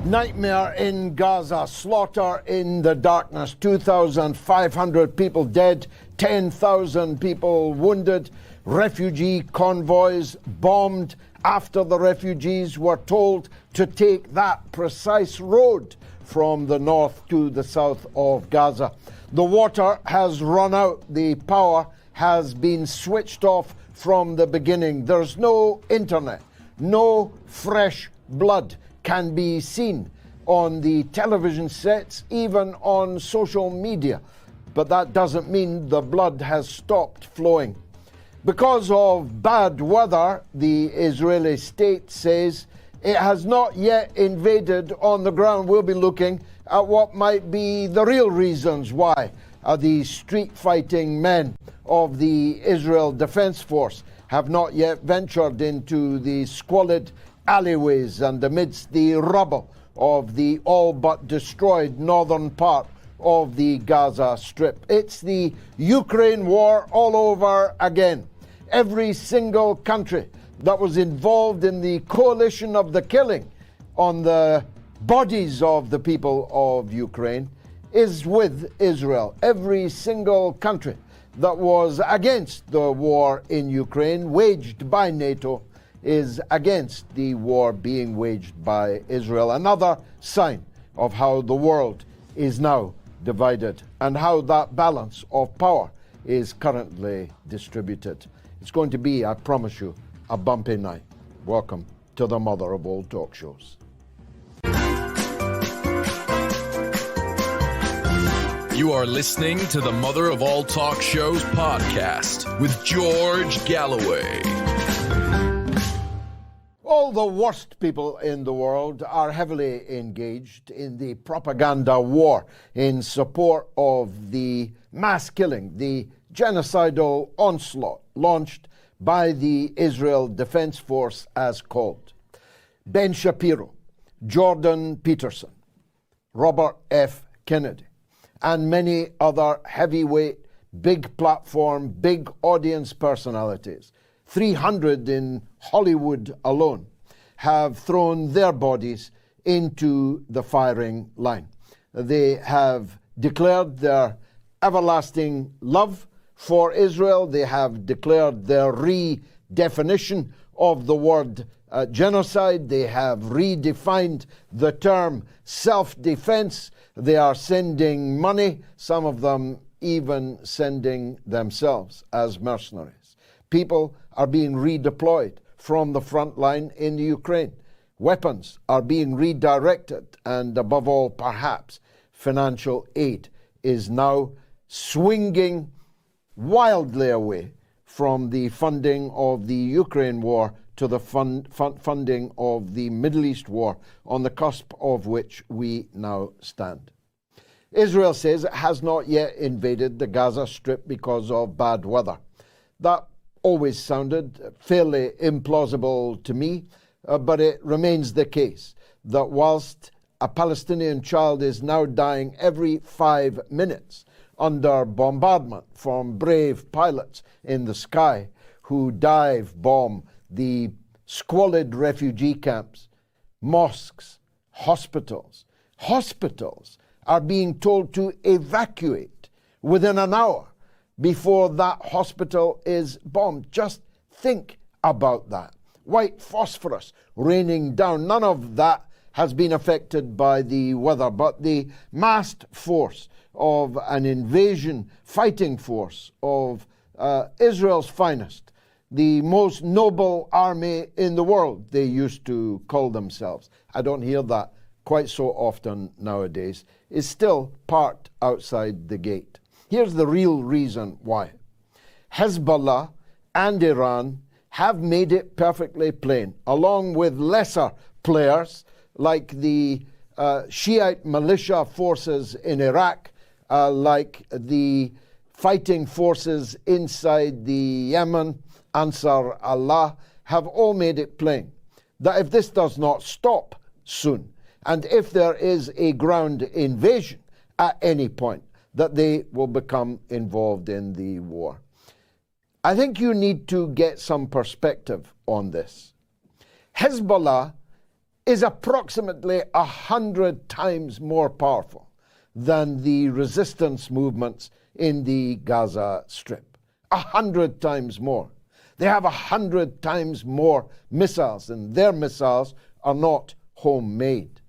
Nightmare in Gaza, slaughter in the darkness, 2,500 people dead, 10,000 people wounded, refugee convoys bombed after the refugees were told to take that precise road from the north to the south of Gaza. The water has run out, the power has been switched off from the beginning. There's no internet, no fresh blood can be seen on the television sets, even on social media. But that doesn't mean the blood has stopped flowing. Because of bad weather, the Israeli state says it has not yet invaded on the ground. We'll be looking at what might be the real reasons why the street-fighting men of the Israel Defense Force have not yet ventured into the squalid alleyways and amidst the rubble of the all but destroyed northern part of the Gaza Strip. It's the Ukraine war all over again. Every single country that was involved in the coalition of the killing on the bodies of the people of Ukraine is with Israel. Every single country that was against the war in Ukraine, waged by NATO, is against the war being waged by Israel. Another sign of how the world is now divided and how that balance of power is currently distributed. It's going to be, I promise you, a bumpy night. Welcome to the mother of all talk shows. You are listening to the Mother of All Talk Shows podcast with George Galloway. All the worst people in the world are heavily engaged in the propaganda war in support of the mass killing, the genocidal onslaught launched by the Israel Defense Force as called. Ben Shapiro, Jordan Peterson, Robert F. Kennedy, and many other heavyweight, big platform, big audience personalities, 300 in Hollywood alone, have thrown their bodies into the firing line. They have declared their everlasting love for Israel. They have declared their redefinition of the word genocide. They have redefined the term self-defense. They are sending money, some of them even sending themselves as mercenaries. People are being redeployed from the front line in the Ukraine. Weapons are being redirected, and above all, perhaps, financial aid is now swinging wildly away from the funding of the Ukraine war to the funding of the Middle East war, on the cusp of which we now stand. Israel says it has not yet invaded the Gaza Strip because of bad weather. That always sounded fairly implausible to me, but it remains the case that whilst a Palestinian child is now dying every 5 minutes under bombardment from brave pilots in the sky who dive bomb the squalid refugee camps, mosques, hospitals are being told to evacuate within an hour before that hospital is bombed. Just think about that. White phosphorus raining down. None of that has been affected by the weather, but the massed force of an invasion fighting force of Israel's finest, the most noble army in the world, they used to call themselves. I don't hear that quite so often nowadays, is still parked outside the gate. Here's the real reason why. Hezbollah and Iran have made it perfectly plain, along with lesser players like the Shiite militia forces in Iraq, like the fighting forces inside the Yemen, Ansar Allah, have all made it plain that if this does not stop soon, and if there is a ground invasion at any point, that they will become involved in the war. I think you need to get some perspective on this. Hezbollah is approximately 100 times more powerful than the resistance movements in the Gaza Strip. 100 times more. They have 100 times more missiles, and their missiles are not homemade.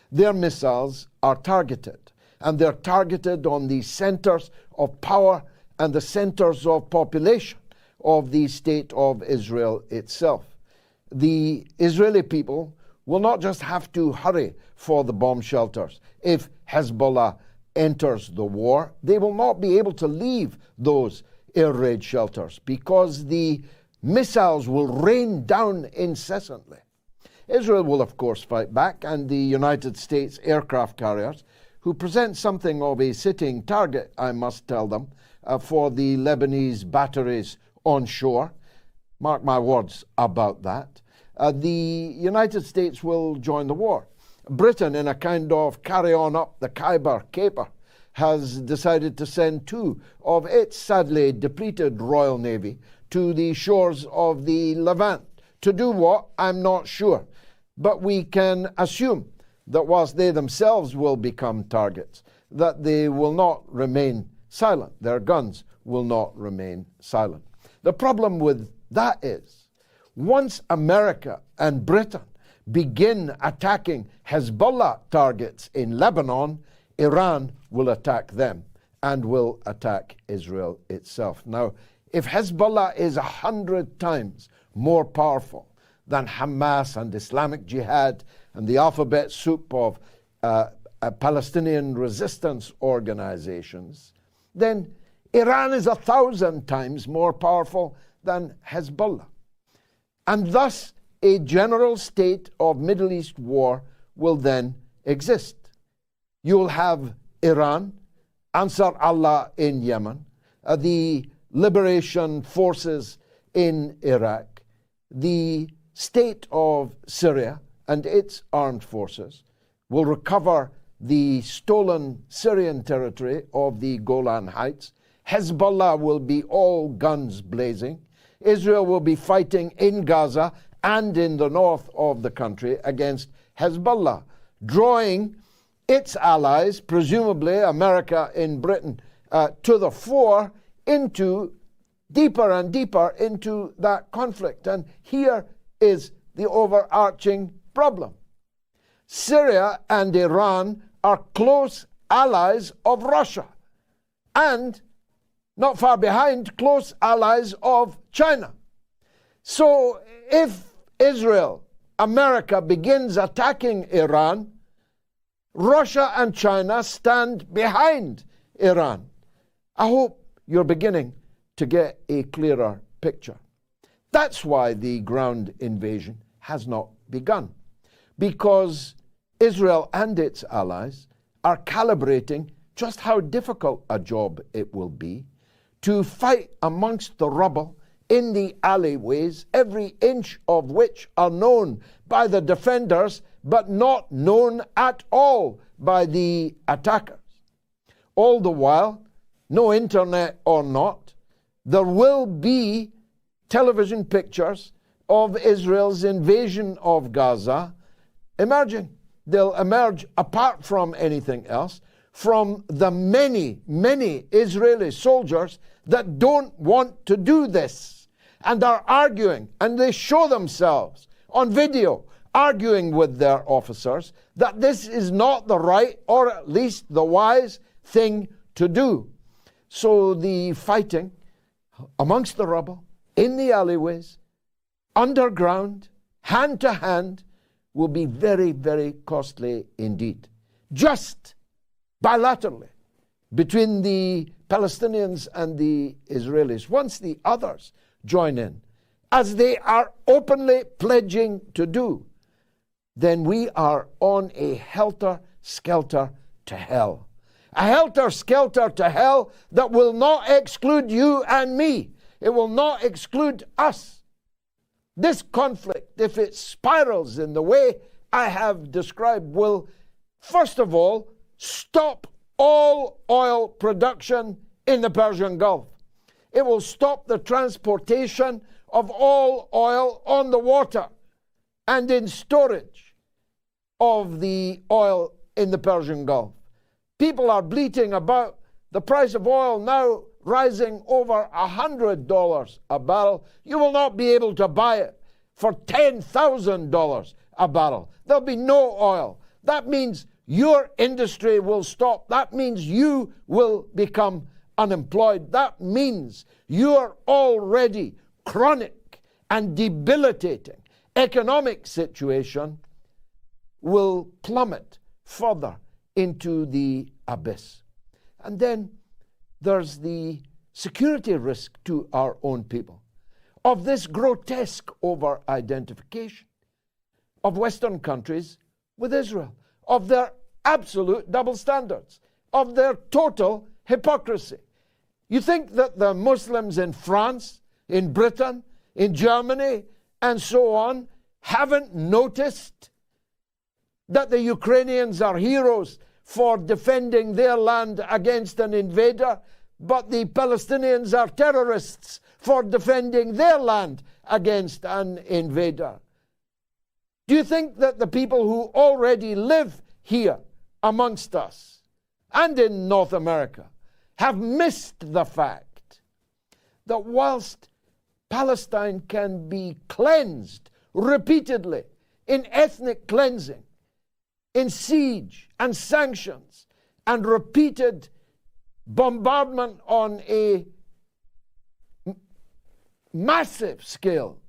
Their missiles are targeted, and they're targeted on the centers of power and the centers of population of the state of Israel itself. The Israeli people will not just have to hurry for the bomb shelters. If Hezbollah enters the war, they will not be able to leave those air raid shelters because the missiles will rain down incessantly. Israel will, of course, fight back, and the United States aircraft carriers, who present something of a sitting target, I must tell them, for the Lebanese batteries on shore. Mark my words about that. The United States will join the war. Britain, in a kind of carry on up the Khyber caper, has decided to send 2 of its sadly depleted Royal Navy to the shores of the Levant. To do what? I'm not sure. But we can assume that whilst they themselves will become targets, that they will not remain silent. Their guns will not remain silent. The problem with that is, once America and Britain begin attacking Hezbollah targets in Lebanon, Iran will attack them and will attack Israel itself. Now, if Hezbollah is 100 times more powerful than Hamas and Islamic Jihad and the alphabet soup of Palestinian resistance organizations, then Iran is 1,000 times more powerful than Hezbollah. And thus, a general state of Middle East war will then exist. You'll have Iran, Ansar Allah in Yemen, the liberation forces in Iraq, the state of Syria and its armed forces will recover the stolen Syrian territory of the Golan Heights. Hezbollah will be all guns blazing. Israel will be fighting in Gaza and in the north of the country against Hezbollah, drawing its allies, presumably America and Britain, to the fore into deeper and deeper into that conflict. And here is the overarching problem. Syria and Iran are close allies of Russia, and not far behind, close allies of China. So if Israel, America begins attacking Iran, Russia and China stand behind Iran. I hope you're beginning to get a clearer picture. That's why the ground invasion has not begun, because Israel and its allies are calibrating just how difficult a job it will be to fight amongst the rubble in the alleyways, every inch of which are known by the defenders, but not known at all by the attackers. All the while, no internet or not, there will be television pictures of Israel's invasion of Gaza emerging. They'll emerge, apart from anything else, from the many, many Israeli soldiers that don't want to do this and are arguing, and they show themselves on video arguing with their officers that this is not the right, or at least the wise thing to do. So the fighting amongst the rubble, in the alleyways, underground, hand to hand, will be very, very costly indeed. Just bilaterally between the Palestinians and the Israelis. Once the others join in, as they are openly pledging to do, then we are on a helter-skelter to hell. A helter-skelter to hell that will not exclude you and me. It will not exclude us. This conflict, if it spirals in the way I have described, will, first of all, stop all oil production in the Persian Gulf. It will stop the transportation of all oil on the water and in storage. of the oil in the Persian Gulf. People are bleating about the price of oil now rising over $100 a barrel. You will not be able to buy it for $10,000 a barrel. There'll be no oil. That means your industry will stop. That means you will become unemployed. That means your already chronic and debilitating economic situation will plummet further into the abyss. And then there's the security risk to our own people of this grotesque over-identification of Western countries with Israel, of their absolute double standards, of their total hypocrisy. You think that the Muslims in France, in Britain, in Germany, and so on, haven't noticed that the Ukrainians are heroes for defending their land against an invader, but the Palestinians are terrorists for defending their land against an invader? Do you think that the people who already live here amongst us and in North America have missed the fact that whilst Palestine can be cleansed repeatedly in ethnic cleansing, in siege and sanctions and repeated bombardment on a massive scale,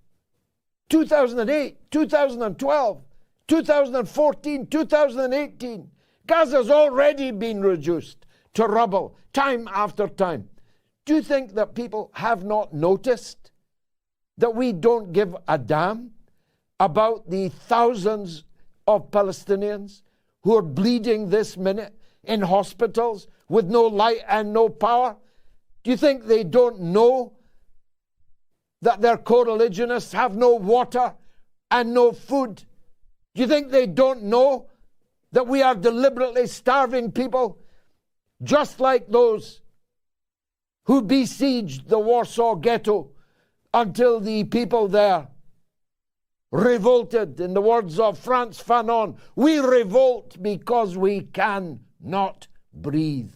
2008, 2012, 2014, 2018, Gaza's already been reduced to rubble time after time. Do you think that people have not noticed that we don't give a damn about the thousands of Palestinians who are bleeding this minute in hospitals with no light and no power? Do you think they don't know that their co-religionists have no water and no food? Do you think they don't know that we are deliberately starving people just like those who besieged the Warsaw Ghetto until the people there revolted? In the words of Frantz Fanon, we revolt because we cannot breathe.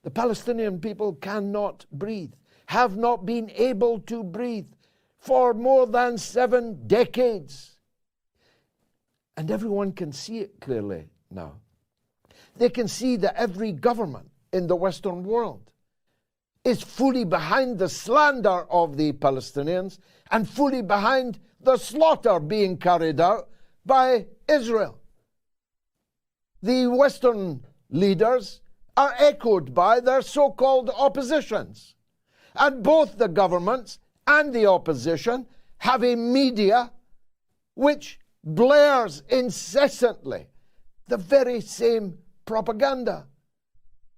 The Palestinian people cannot breathe, have not been able to breathe for more than 7 decades. And everyone can see it clearly now. They can see that every government in the Western world is fully behind the slander of the Palestinians and fully behind the slaughter being carried out by Israel. The Western leaders are echoed by their so-called oppositions. And both the governments and the opposition have a media which blares incessantly the very same propaganda,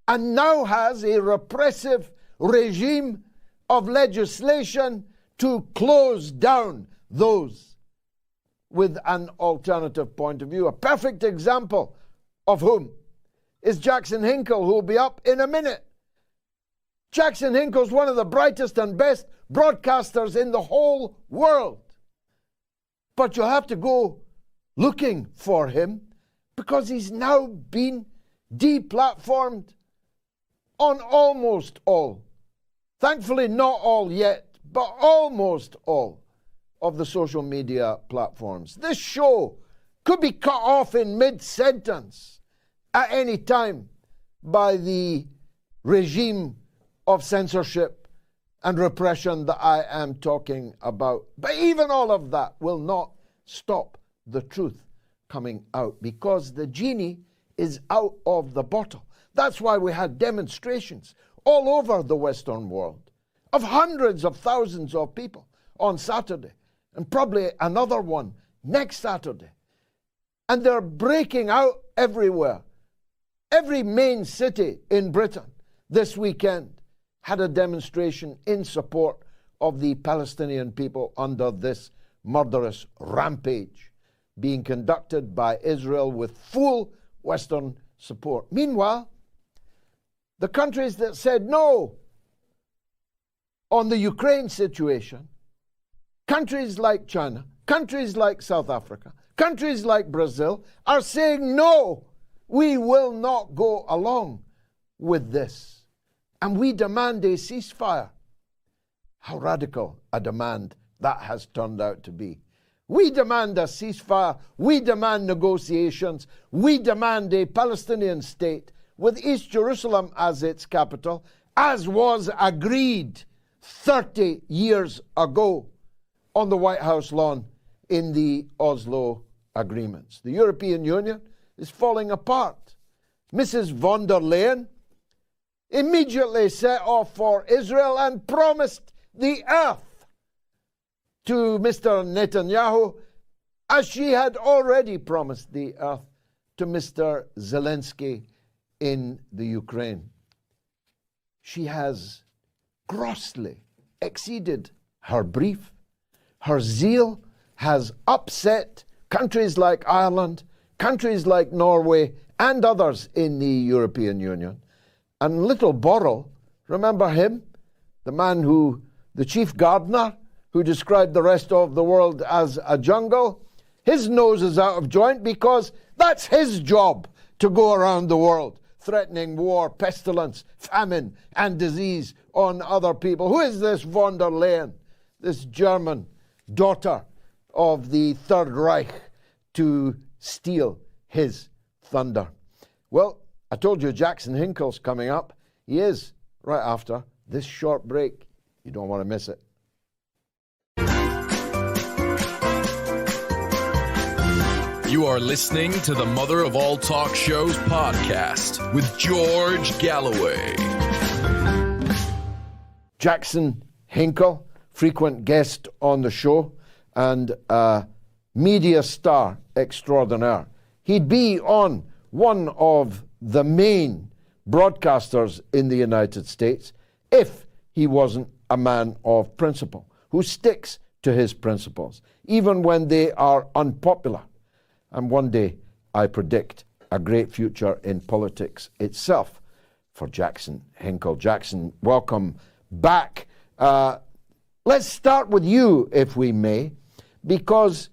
and now has a repressive regime of legislation to close down those with an alternative point of view. A perfect example of whom is Jackson Hinkle, who will be up in a minute. Jackson Hinkle is one of the brightest and best broadcasters in the whole world. But you'll have to go looking for him because he's now been deplatformed on almost all, thankfully not all yet, but almost all of the social media platforms. This show could be cut off in mid-sentence at any time by the regime of censorship and repression that I am talking about. But even all of that will not stop the truth coming out, because the genie is out of the bottle. That's why we had demonstrations all over the Western world of hundreds of thousands of people on Saturday, and probably another one next Saturday. And they're breaking out everywhere. Every main city in Britain this weekend had a demonstration in support of the Palestinian people under this murderous rampage being conducted by Israel with full Western support. Meanwhile, the countries that said no on the Ukraine situation, countries like China, countries like South Africa, Countries like Brazil are saying, no, we will not go along with this. And we demand a ceasefire. How radical a demand that has turned out to be. We demand a ceasefire. We demand negotiations. We demand a Palestinian state with East Jerusalem as its capital, as was agreed 30 years ago on the White House lawn in the Oslo agreements. The European Union is falling apart. Mrs. von der Leyen immediately set off for Israel and promised the earth to Mr. Netanyahu, as she had already promised the earth to Mr. Zelensky in the Ukraine. She has grossly exceeded her brief. Her zeal has upset countries like Ireland, countries like Norway, and others in the European Union. And little Borrell, remember him? The chief gardener who described the rest of the world as a jungle. His nose is out of joint because that's his job, to go around the world threatening war, pestilence, famine, and disease on other people. Who is this von der Leyen, this German daughter of the Third Reich, to steal his thunder? Well, I told you Jackson Hinkle's coming up. He is right after this short break. You don't want to miss it. You are listening to the Mother of All Talk Shows podcast with George Galloway. Jackson Hinkle, frequent guest on the show and media star extraordinaire. He'd be on one of the main broadcasters in the United States if he wasn't a man of principle, who sticks to his principles, even when they are unpopular. And one day, I predict a great future in politics itself for Jackson Hinkle. Jackson, welcome back. Let's start with you, if we may, because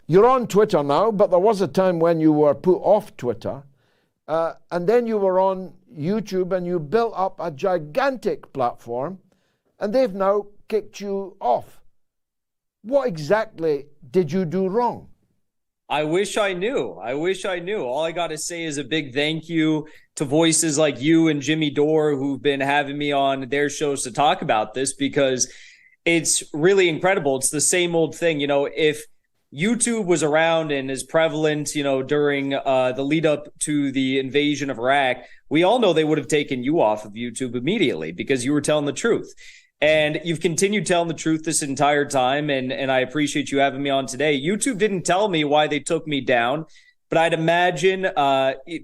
you're on Twitter now, but there was a time when you were put off Twitter, and then you were on YouTube, and you built up a gigantic platform, and they've now kicked you off. What exactly did you do wrong? I wish I knew. All I got to say is a big thank you to voices like you and Jimmy Dore, who've been having me on their shows to talk about this, because it's really incredible. It's the same old thing. If YouTube was around and is prevalent, during the lead up to the invasion of Iraq, we all know they would have taken you off of YouTube immediately because you were telling the truth. And you've continued telling the truth this entire time, and I appreciate you having me on today. YouTube didn't tell me why they took me down, but I'd imagine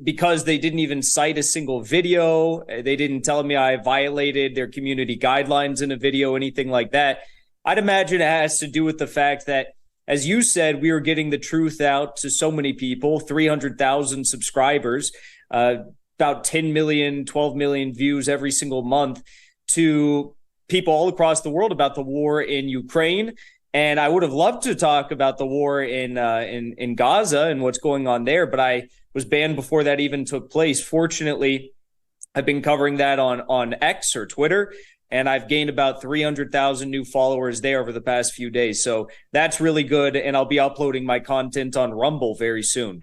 because they didn't even cite a single video, they didn't tell me I violated their community guidelines in a video, anything like that. I'd imagine it has to do with the fact that, as you said, we were getting the truth out to so many people, 300,000 subscribers, about 10 million, 12 million views every single month, to people all across the world about the war in Ukraine. And I would have loved to talk about the war in Gaza and what's going on there, but I was banned before that even took place. Fortunately, I've been covering that on X or Twitter, and I've gained about 300,000 new followers there over the past few days. So that's really good, and I'll be uploading my content on Rumble very soon.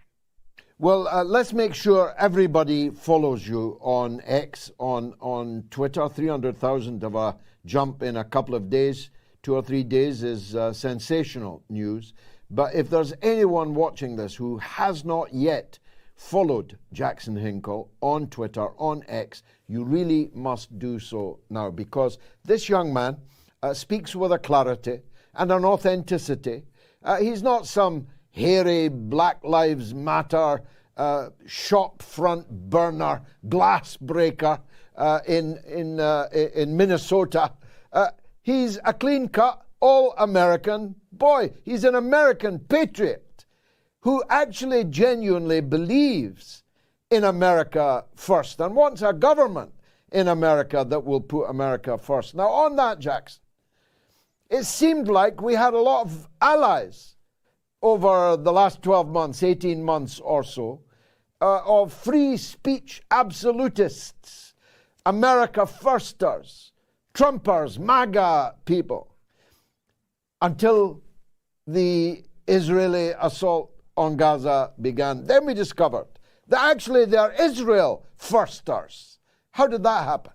Well, let's make sure everybody follows you on X, on Twitter. 300,000 of a jump in a couple of days, 2 or 3 days, is sensational news. But if there's anyone watching this who has not yet followed Jackson Hinkle on Twitter, on X, you really must do so now, because this young man speaks with a clarity and an authenticity. He's not some hairy Black Lives Matter shop front burner, glass breaker in Minnesota. He's a clean-cut, all-American boy. He's an American patriot who actually genuinely believes in America first and wants a government in America that will put America first. Now, on that, Jackson, it seemed like we had a lot of allies over the last 12 months, 18 months or so, of free speech absolutists, America firsters, Trumpers, MAGA people, until the Israeli assault on Gaza began. Then we discovered that actually they're Israel firsters. How did that happen?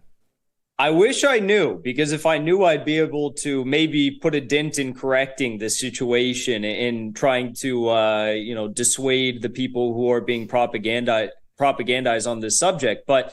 I wish I knew, because if I knew, I'd be able to maybe put a dent in correcting the situation and trying to, dissuade the people who are being propagandized on this subject. But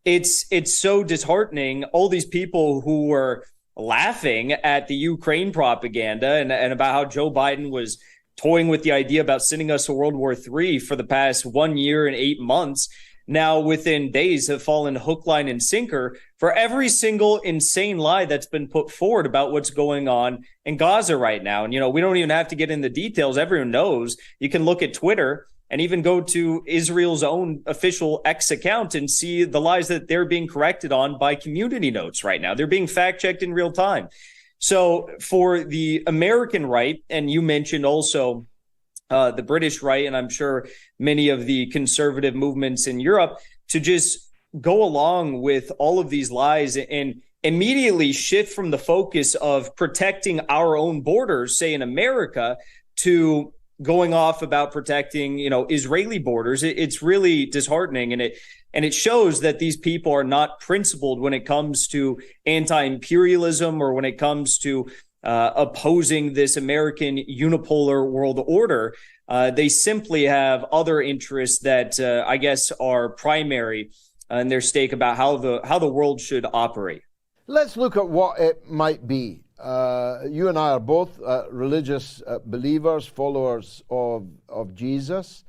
it's so disheartening. All these people who were laughing at the Ukraine propaganda and about how Joe Biden was toying with the idea about sending us to World War III for the past 1 year and 8 months, now within days have fallen hook, line, and sinker for every single insane lie that's been put forward about what's going on in Gaza right now. And, we don't even have to get into details. Everyone knows. You can look at Twitter and even go to Israel's own official X account and see the lies that they're being corrected on by community notes right now. They're being fact-checked in real time. So for the American right, and you mentioned also the British right, and I'm sure many of the conservative movements in Europe, to just go along with all of these lies and immediately shift from the focus of protecting our own borders, say in America, to going off about protecting, Israeli borders. It's really disheartening, and it shows that these people are not principled when it comes to anti-imperialism or when it comes to opposing this American unipolar world order. They simply have other interests that I guess are primary in their stake about how the world should operate. Let's look at what it might be. You and I are both religious believers, followers of Jesus.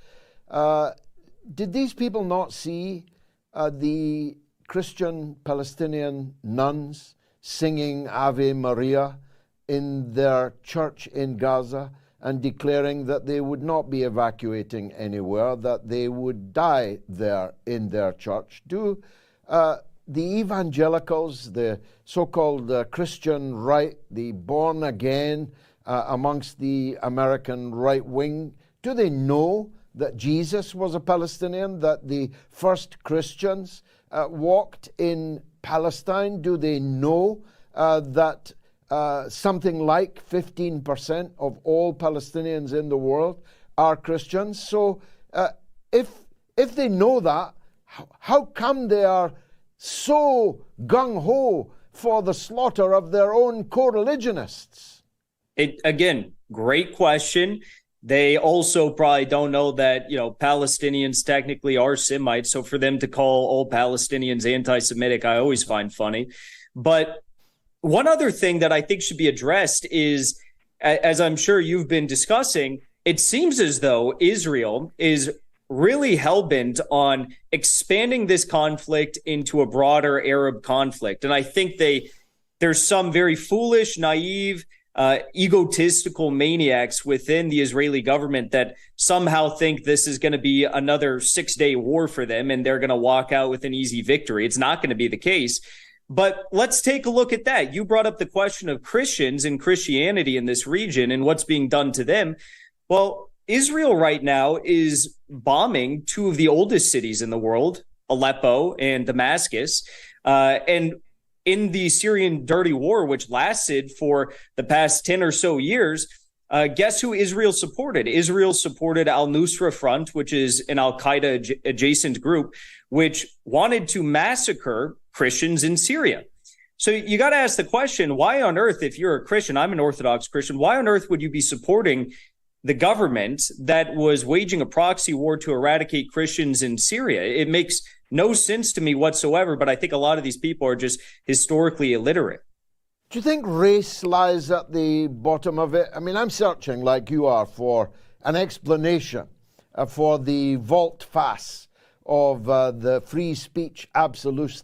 Did these people not see the Christian Palestinian nuns singing Ave Maria in their church in Gaza and declaring that they would not be evacuating anywhere, that they would die there in their church? Do the evangelicals, the so-called Christian right, the born again amongst the American right wing, do they know that Jesus was a Palestinian, that the first Christians walked in Palestine? Do they know that something like 15% of all Palestinians in the world are Christians? So if they know that, how come they are so gung-ho for the slaughter of their own co-religionists? Again, great question. They also probably don't know that, Palestinians technically are Semites. So for them to call all Palestinians anti-Semitic, I always find funny. But one other thing that I think should be addressed is, as I'm sure you've been discussing, it seems as though Israel is really hell-bent on expanding this conflict into a broader Arab conflict. And I think there's some very foolish, naive, egotistical maniacs within the Israeli government that somehow think this is going to be another 6-day war for them and they're going to walk out with an easy victory. It's not going to be the case. But let's take a look at that. You brought up the question of Christians and Christianity in this region and what's being done to them. Well, Israel right now is bombing two of the oldest cities in the world, Aleppo and Damascus. And in the Syrian dirty war, which lasted for the past 10 or so years, guess who Israel supported? Israel supported al-Nusra Front, which is an al-Qaeda adjacent group, which wanted to massacre Christians in Syria. So you got to ask the question, why on earth, if you're a Christian, I'm an Orthodox Christian, why on earth would you be supporting the government that was waging a proxy war to eradicate Christians in Syria? It makes no sense to me whatsoever, but I think a lot of these people are just historically illiterate. Do you think race lies at the bottom of it? I mean, I'm searching, like you are, for an explanation for the volte-face of the free speech absolutists,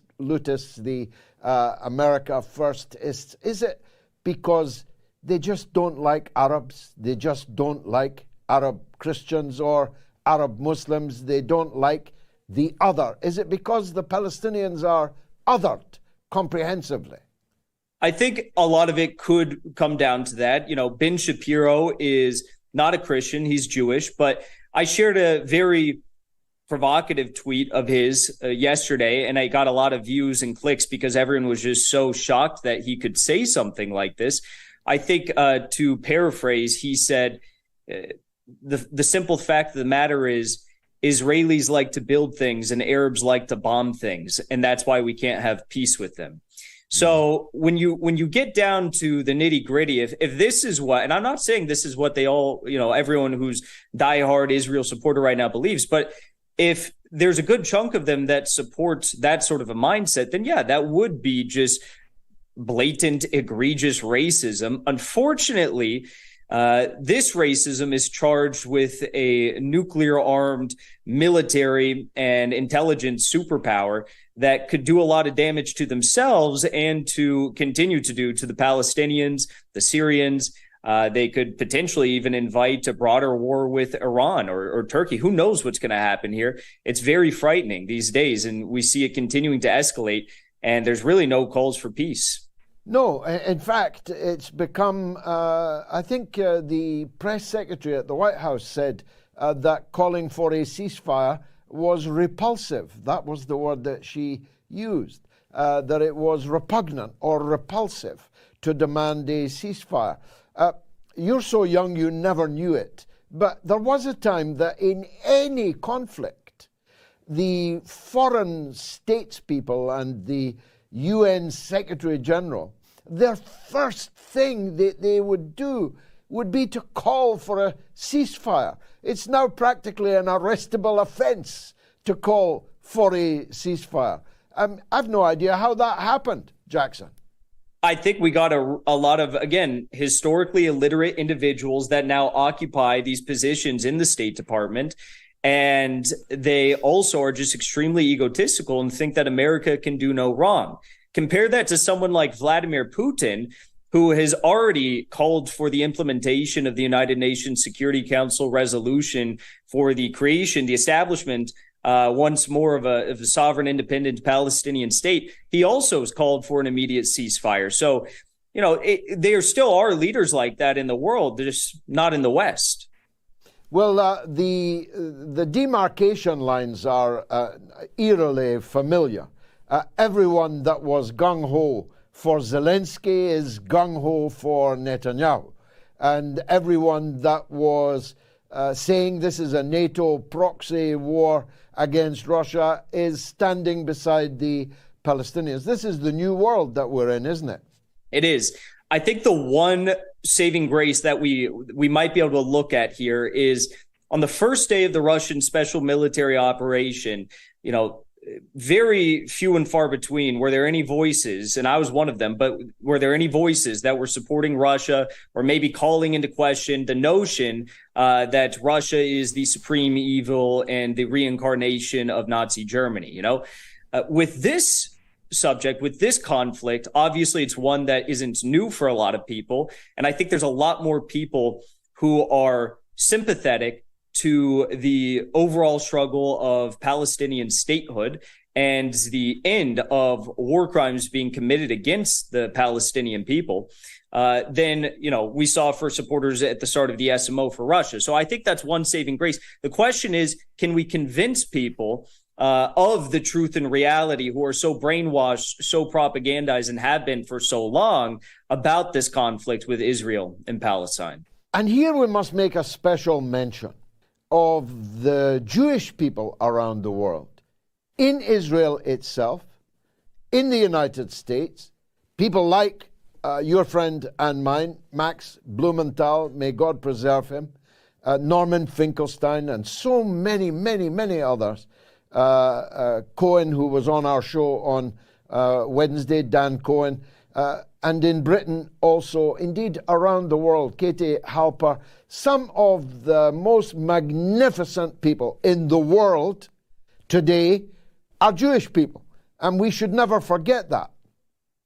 the America firstists. Is it because they just don't like Arabs? They just don't like Arab Christians or Arab Muslims? They don't like the other? Is it because the Palestinians are othered comprehensively? I think a lot of it could come down to that. Ben Shapiro is not a Christian. He's Jewish, but I shared a very provocative tweet of his yesterday, and I got a lot of views and clicks because everyone was just so shocked that he could say something like this. I think, to paraphrase, he said, the simple fact of the matter is Israelis like to build things and Arabs like to bomb things, and that's why we can't have peace with them. So when you get down to the nitty gritty, if this is what, and I'm not saying this is what they all, everyone who's diehard Israel supporter right now believes, but if there's a good chunk of them that supports that sort of a mindset, then yeah, that would be just blatant, egregious racism. Unfortunately, this racism is charged with a nuclear-armed military and intelligence superpower that could do a lot of damage to themselves and to continue to do to the Palestinians, the Syrians. They could potentially even invite a broader war with Iran or Turkey. Who knows what's going to happen here? It's very frightening these days, and we see it continuing to escalate, and there's really no calls for peace. No, in fact, it's become, I think the press secretary at the White House said that calling for a ceasefire was repulsive. That was the word that she used, that it was repugnant or repulsive to demand a ceasefire. You're so young you never knew it, but there was a time that in any conflict, the foreign statespeople and the UN Secretary General, their first thing that they would do would be to call for a ceasefire. It's now practically an arrestable offence to call for a ceasefire. I've no idea how that happened, Jackson. I think we got a lot of, again, historically illiterate individuals that now occupy these positions in the State Department. And they also are just extremely egotistical and think that America can do no wrong. Compare that to someone like Vladimir Putin, who has already called for the implementation of the United Nations Security Council resolution for the creation, the establishment once more of a sovereign, independent Palestinian state. He also has called for an immediate ceasefire. So, there still are leaders like that in the world, they're just not in the West. Well, the demarcation lines are eerily familiar. Everyone that was gung-ho for Zelensky is gung-ho for Netanyahu. And everyone that was saying this is a NATO proxy war against Russia is standing beside the Palestinians. This is the new world that we're in, isn't it? It is. I think the one saving grace that we might be able to look at here is on the first day of the Russian special military operation, very few and far between were there any voices, and I was one of them, but were there any voices that were supporting Russia or maybe calling into question the notion that Russia is the supreme evil and the reincarnation of Nazi Germany? With this subject, with this conflict, obviously it's one that isn't new for a lot of people. And I think there's a lot more people who are sympathetic to the overall struggle of Palestinian statehood and the end of war crimes being committed against the Palestinian people than, we saw for supporters at the start of the SMO for Russia. So I think that's one saving grace. The question is, can we convince people of the truth and reality who are so brainwashed, so propagandized, and have been for so long about this conflict with Israel and Palestine? And here we must make a special mention of the Jewish people around the world, in Israel itself, in the United States, people like your friend and mine, Max Blumenthal, may God preserve him, Norman Finkelstein, and so many, many, many others. Cohen, who was on our show on Wednesday, Dan Cohen, and in Britain also, indeed around the world, Katie Halper, some of the most magnificent people in the world today are Jewish people, and we should never forget that.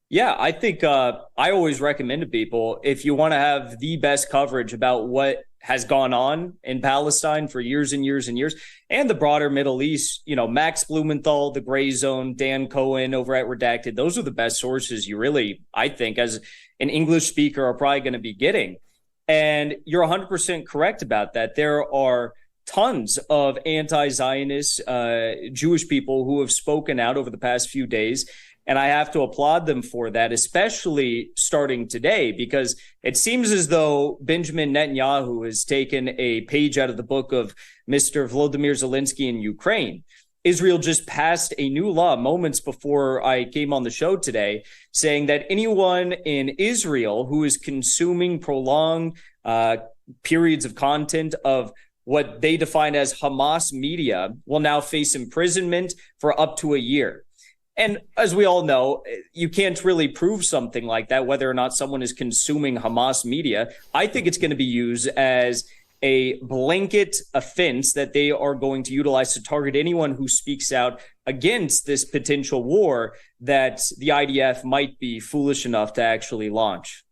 Yeah, I think I always recommend to people, if you want to have the best coverage about what has gone on in Palestine for years and years and years, and the broader Middle East, Max Blumenthal, The Gray Zone, Dan Cohen over at Redacted, those are the best sources you really, I think, as an English speaker, are probably going to be getting. And you're 100% correct about that. There are tons of anti-Zionist Jewish people who have spoken out over the past few days. And I have to applaud them for that, especially starting today, because it seems as though Benjamin Netanyahu has taken a page out of the book of Mr. Volodymyr Zelensky in Ukraine. Israel just passed a new law moments before I came on the show today, saying that anyone in Israel who is consuming prolonged periods of content of what they define as Hamas media will now face imprisonment for up to a year. And as we all know, you can't really prove something like that, whether or not someone is consuming Hamas media. I think it's going to be used as a blanket offense that they are going to utilize to target anyone who speaks out against this potential war that the IDF might be foolish enough to actually launch.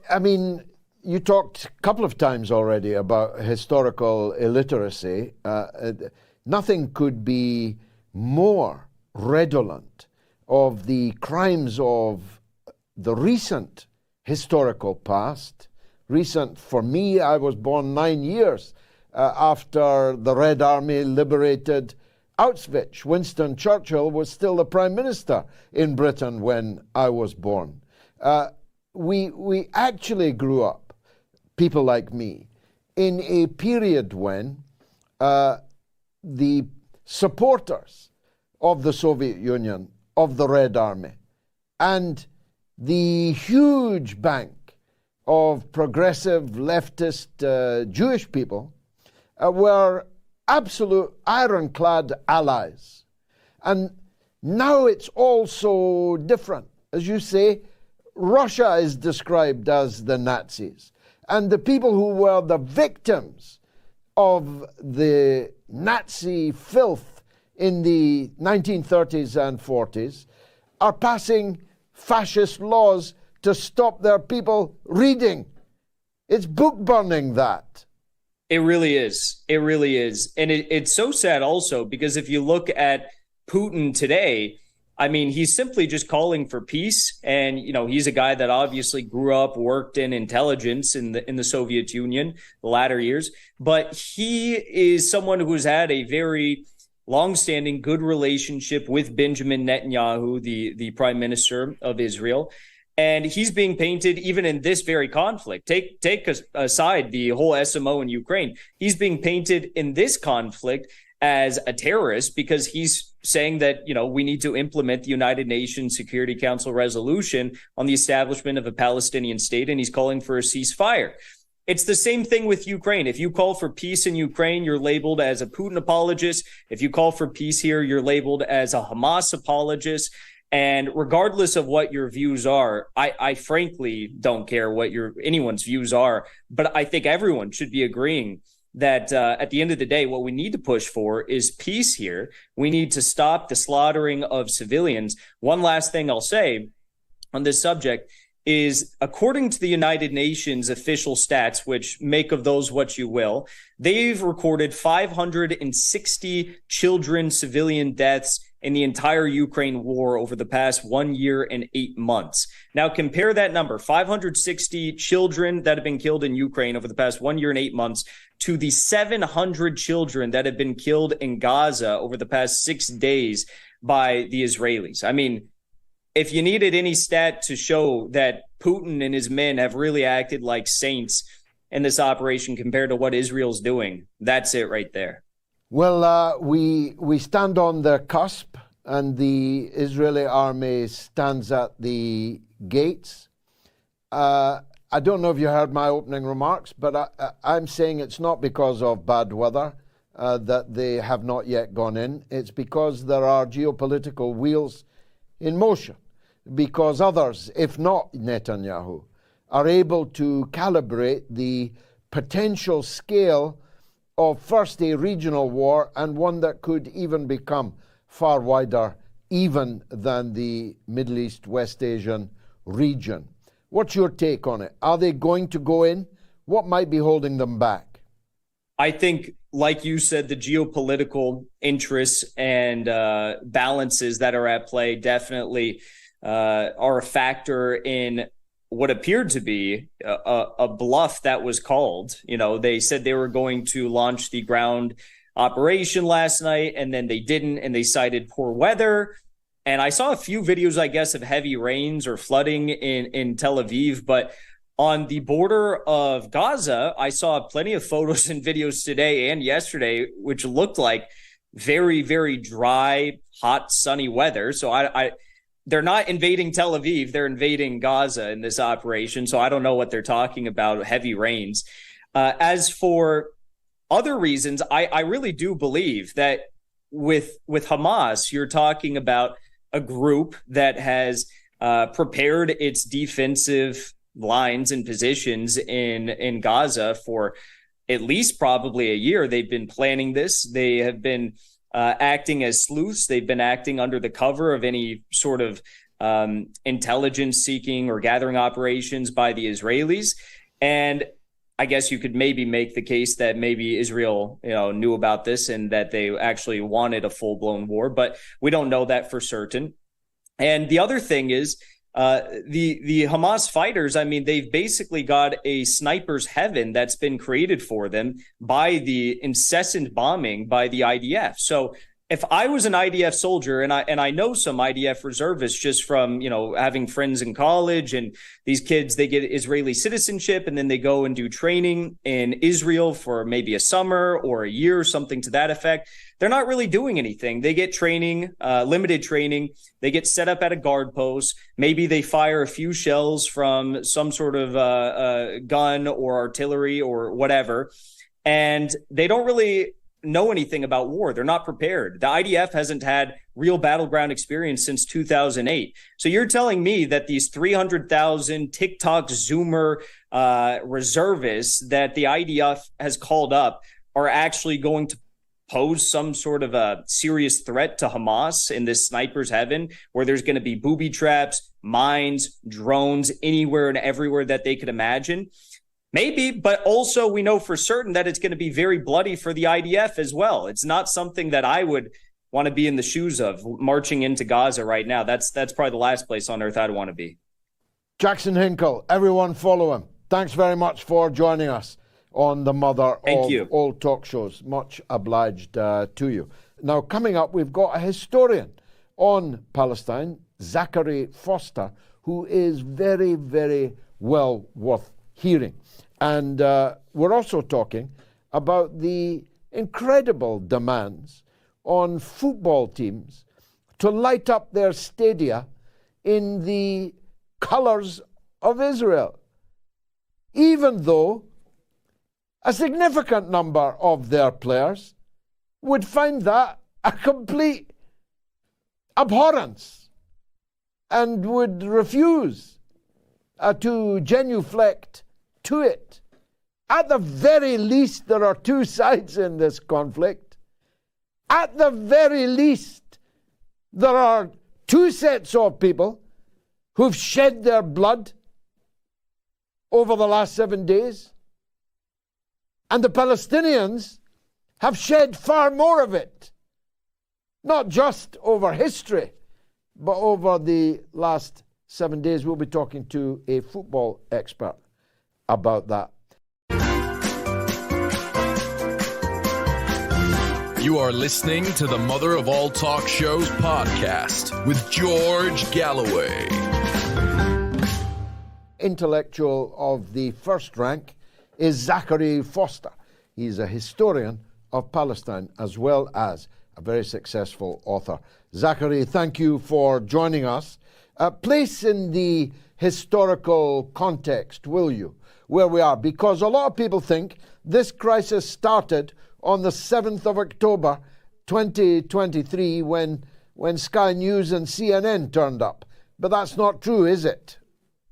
I mean, you talked a couple of times already about historical illiteracy. Nothing could be more redolent of the crimes of the recent historical past. Recent for me, I was born 9 years after the Red Army liberated Auschwitz. Winston Churchill was still the Prime Minister in Britain when I was born. We actually grew up, people like me, in a period when the supporters of the Soviet Union, of the Red Army, and the huge bank of progressive leftist Jewish people were absolute ironclad allies. And now it's all so different. As you say, Russia is described as the Nazis. And the people who were the victims of the Nazi filth in the 1930s and 40s are passing fascist laws to stop their people reading. It's book burning, that. It really is. It really is. And it's so sad also, because if you look at Putin today, I mean, he's simply just calling for peace. And, you know, he's a guy that obviously grew up, worked in intelligence in the Soviet Union, the latter years. But he is someone who's had a very longstanding good relationship with Benjamin Netanyahu, the prime minister of Israel. And he's being painted, even in this very conflict, take aside the whole SMO in Ukraine, he's being painted in this conflict as a terrorist because he's saying that, you know, we need to implement the United Nations Security Council resolution on the establishment of a Palestinian state, and he's calling for a ceasefire. It's the same thing with Ukraine. If you call for peace in Ukraine, you're labeled as a Putin apologist. If you call for peace here, you're labeled as a Hamas apologist. And regardless of what your views are, I frankly don't care what anyone's views are, but I think everyone should be agreeing that at the end of the day, what we need to push for is peace here. We need to stop the slaughtering of civilians. One last thing I'll say on this subject is, according to the United Nations official stats, which make of those what you will, they've recorded 560 children civilian deaths in the entire Ukraine war over the past 1 year and 8 months. Now compare that number, 560 children that have been killed in Ukraine over the past 1 year and 8 months, to the 700 children that have been killed in Gaza over the past 6 days by the Israelis. I mean, if you needed any stat to show that Putin and his men have really acted like saints in this operation compared to what Israel's doing, that's it right there. Well, we stand on the cusp, and the Israeli army stands at the gates. I don't know if you heard my opening remarks, but I'm saying it's not because of bad weather that they have not yet gone in. It's because there are geopolitical wheels in motion, because others, if not Netanyahu, are able to calibrate the potential scale of first a regional war, and one that could even become far wider even than the Middle East, West Asian region. What's your take on it? Are they going to go in? What might be holding them back? I think, like you said, the geopolitical interests and balances that are at play definitely are a factor in what appeared to be a bluff that was called. They said they were going to launch the ground operation last night, and then they didn't, and they cited poor weather. And I saw a few videos, I guess, of heavy rains or flooding in Tel Aviv, but on the border of Gaza, I saw plenty of photos and videos today and yesterday, which looked like very, very dry, hot, sunny weather. So they're not invading Tel Aviv, they're invading Gaza in this operation. So I don't know what they're talking about, heavy rains. As for other reasons, I really do believe that with Hamas, you're talking about a group that has prepared its defensive lines and positions in Gaza for at least probably a year. They've been planning this. They have been acting as sleuths. They've been acting under the cover of any sort of intelligence seeking or gathering operations by the Israelis. And I guess you could maybe make the case that maybe Israel, knew about this and that they actually wanted a full-blown war, but we don't know that for certain. And the other thing is, the Hamas fighters, I mean, they've basically got a sniper's heaven that's been created for them by the incessant bombing by the IDF. So if I was an IDF soldier, and I know some IDF reservists just from, having friends in college, and these kids, they get Israeli citizenship and then they go and do training in Israel for maybe a summer or a year, something to that effect. They're not really doing anything. They get training, limited training. They get set up at a guard post. Maybe they fire a few shells from some sort of gun or artillery or whatever. And they don't really know anything about war. They're not prepared. The IDF hasn't had real battleground experience since 2008. So you're telling me that these 300,000 TikTok Zoomer reservists that the IDF has called up are actually going to pose some sort of a serious threat to Hamas in this sniper's heaven, where there's going to be booby traps, mines, drones, anywhere and everywhere that they could imagine? Maybe, but also we know for certain that it's going to be very bloody for the IDF as well. It's not something that I would want to be in the shoes of, marching into Gaza right now. That's probably the last place on earth I'd want to be. Jackson Hinkle, everyone follow him. Thanks very much for joining us on the mother of all talk shows. Much obliged to you. Now, coming up, we've got a historian on Palestine, Zachary Foster, who is very, very well worth hearing. And we're also talking about the incredible demands on football teams to light up their stadia in the colors of Israel, even though a significant number of their players would find that a complete abhorrence and would refuse to genuflect to it. At the very least, there are two sides in this conflict. At the very least, there are two sets of people who've shed their blood over the last 7 days. And the Palestinians have shed far more of it, not just over history, but over the last 7 days. We'll be talking to a football expert about that. You are listening to the Mother of All Talk Shows podcast with George Galloway. Intellectual of the first rank is Zachary Foster. He's a historian of Palestine as well as a very successful author. Zachary, thank you for joining us. Place in the historical context, will you, where we are? Because a lot of people think this crisis started on the 7th of October 2023 when Sky News and CNN turned up. But that's not true, is it?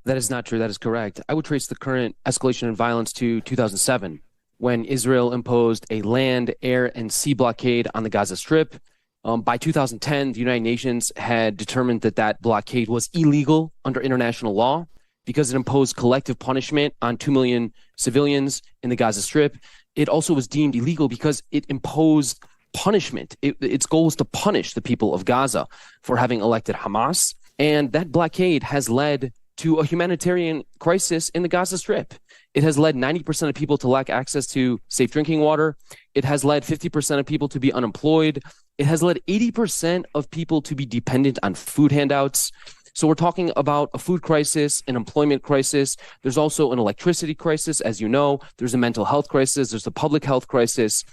That is not true. That is correct. I would trace the current escalation in violence to 2007, when Israel imposed a land, air, and sea blockade on the Gaza Strip. By 2010, the United Nations had determined that blockade was illegal under international law because it imposed collective punishment on 2 million civilians in the Gaza Strip. It also was deemed illegal because it imposed punishment. Its goal was to punish the people of Gaza for having elected Hamas. And that blockade has led to a humanitarian crisis in the Gaza Strip. It has led 90% of people to lack access to safe drinking water. It has led 50% of people to be unemployed. It has led 80% of people to be dependent on food handouts. So we're talking about a food crisis, an employment crisis. There's also an electricity crisis, as you know. There's a mental health crisis. There's a public health crisis.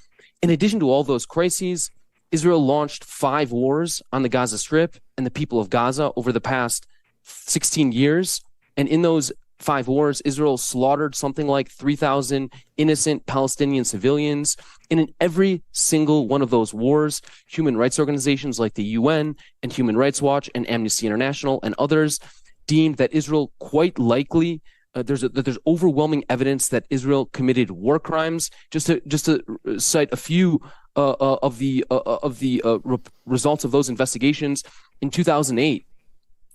In addition to all those crises, Israel launched 5 wars on the Gaza Strip and the people of Gaza over the past 16 years. And in those 5 wars, Israel slaughtered something like 3,000 innocent Palestinian civilians. And in every single one of those wars, human rights organizations like the UN and Human Rights Watch and Amnesty International and others deemed that Israel quite likely there's overwhelming evidence that Israel committed war crimes. Just to cite a few of the results of those investigations, in 2008,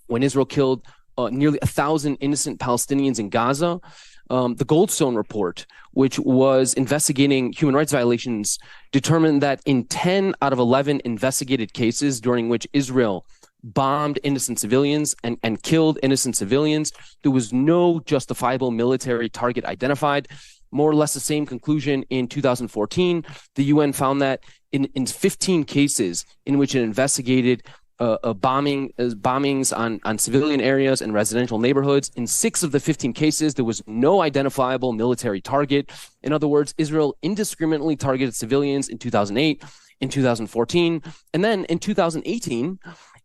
when Israel killed nearly 1,000 innocent Palestinians in Gaza, the Goldstone report, which was investigating human rights violations, determined that in 10 out of 11 investigated cases during which Israel bombed innocent civilians and killed innocent civilians, there was no justifiable military target identified. More or less the same conclusion in 2014. The UN found that in 15 cases in which it investigated bombings on civilian areas and residential neighborhoods, in 6 of the 15 cases, there was no identifiable military target. In other words, Israel indiscriminately targeted civilians in 2008, in 2014, and then in 2018,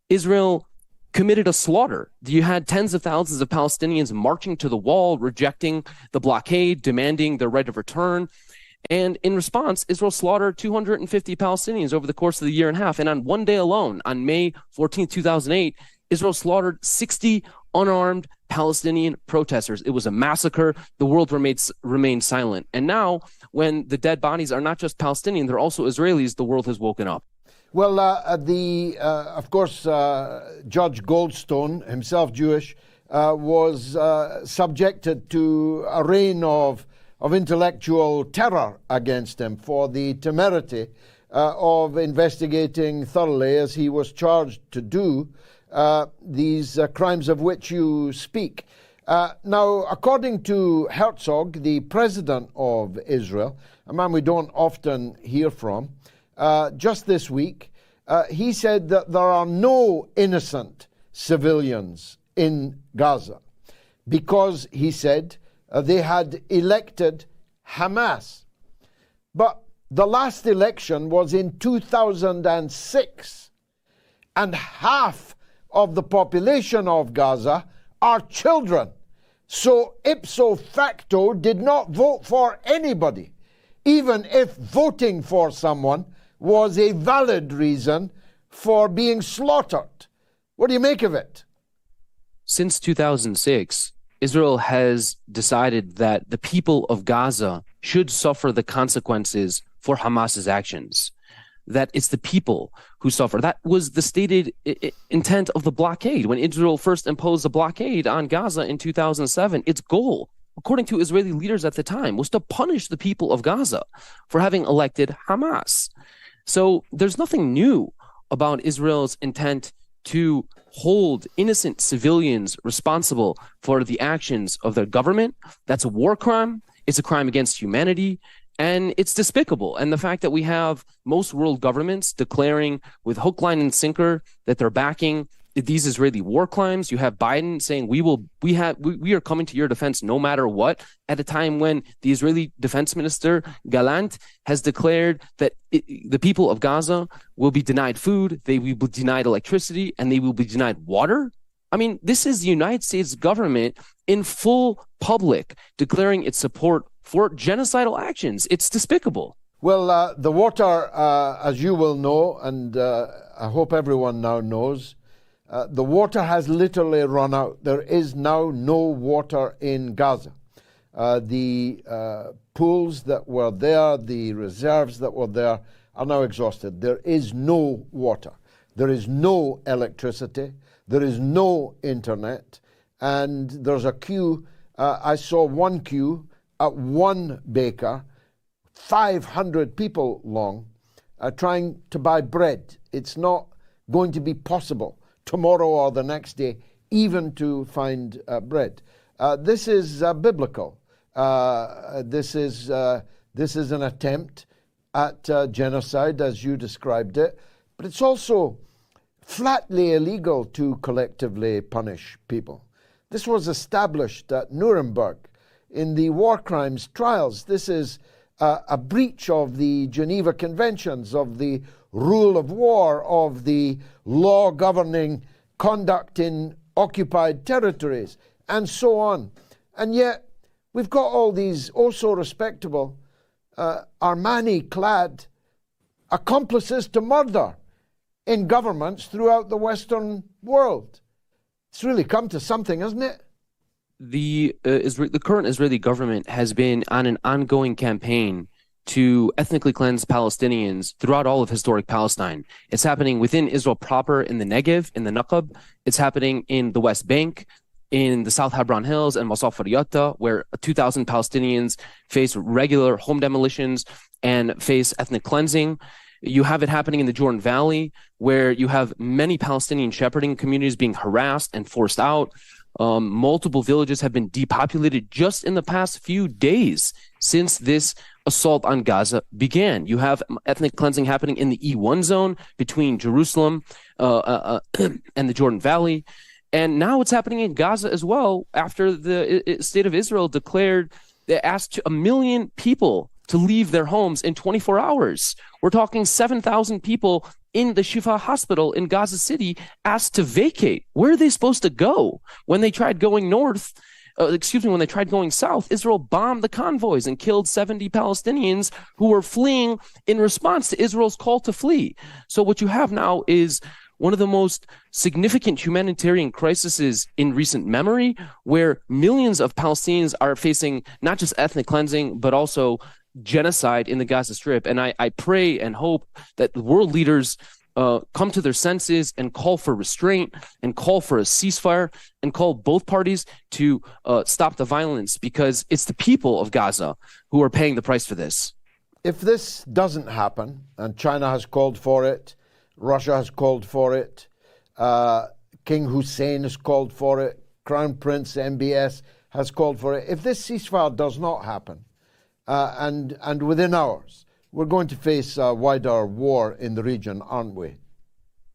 Israel committed a slaughter. You had tens of thousands of Palestinians marching to the wall, rejecting the blockade, demanding their right of return. And in response, Israel slaughtered 250 Palestinians over the course of the year and a half. And on one day alone, on May 14, 2008, Israel slaughtered 60 unarmed Palestinian protesters. It was a massacre. The world remained silent. And now, when the dead bodies are not just Palestinian, they're also Israelis, the world has woken up. Well, of course, Judge Goldstone, himself Jewish, was subjected to a reign of intellectual terror against him for the temerity of investigating thoroughly, as he was charged to do, these crimes of which you speak. Now, according to Herzog, the president of Israel, a man we don't often hear from, just this week, he said that there are no innocent civilians in Gaza because, he said, they had elected Hamas. But the last election was in 2006, and half of the population of Gaza are children. So ipso facto did not vote for anybody, even if voting for someone was a valid reason for being slaughtered. What do you make of it? Since 2006, Israel has decided that the people of Gaza should suffer the consequences for Hamas's actions, that it's the people who suffer. That was the stated intent of the blockade. When Israel first imposed a blockade on Gaza in 2007, its goal, according to Israeli leaders at the time, was to punish the people of Gaza for having elected Hamas. So there's nothing new about Israel's intent to hold innocent civilians responsible for the actions of their government. That's a war crime. It's a crime against humanity, and it's despicable. And the fact that we have most world governments declaring with hook, line, and sinker that they're backing these Israeli war crimes. You have Biden saying we are coming to your defense no matter what, at a time when the Israeli defense minister Gallant has declared that the people of Gaza will be denied food, they will be denied electricity, and they will be denied water. I mean, this is the United States government in full public declaring its support for genocidal actions. It's despicable. Well, the water, as you will know, and I hope everyone now knows, the water has literally run out. There is now no water in Gaza. The pools that were there, the reserves that were there, are now exhausted. There is no water. There is no electricity. There is no internet. And there's a queue. I saw one queue at one baker, 500 people long, trying to buy bread. It's not going to be possible tomorrow or the next day even to find bread. This is biblical. This is an attempt at genocide, as you described it, but it's also flatly illegal to collectively punish people. This was established at Nuremberg in the war crimes trials. This is a breach of the Geneva Conventions, of the rule of war, of the law governing conduct in occupied territories, and so on. And yet, we've got all these also respectable, Armani-clad accomplices to murder in governments throughout the Western world. It's really come to something, hasn't it? The current Israeli government has been on an ongoing campaign to ethnically cleanse Palestinians throughout all of historic Palestine. It's happening within Israel proper in the Negev, in the Naqab. It's happening in the West Bank, in the South Hebron Hills and Masaf Yatta, where 2,000 Palestinians face regular home demolitions and face ethnic cleansing. You have it happening in the Jordan Valley, where you have many Palestinian shepherding communities being harassed and forced out. Multiple villages have been depopulated just in the past few days since this assault on Gaza began. You have ethnic cleansing happening in the E1 zone between Jerusalem and the Jordan Valley. And now it's happening in Gaza as well, after the state of Israel declared they asked 1 million people to leave their homes in 24 hours. We're talking 7,000 people in the Shifa hospital in Gaza City asked to vacate. Where are they supposed to go? When they tried going north, when they tried going south, Israel bombed the convoys and killed 70 Palestinians who were fleeing in response to Israel's call to flee. So what you have now is one of the most significant humanitarian crises in recent memory, where millions of Palestinians are facing not just ethnic cleansing, but also genocide in the Gaza Strip. And I pray and hope that the world leaders come to their senses and call for restraint and call for a ceasefire and call both parties to stop the violence, because it's the people of Gaza who are paying the price for this. If this doesn't happen, and China has called for it, Russia has called for it, King Hussein has called for it, Crown Prince MBS has called for it. If this ceasefire does not happen, and within hours, we're going to face a wider war in the region, aren't we?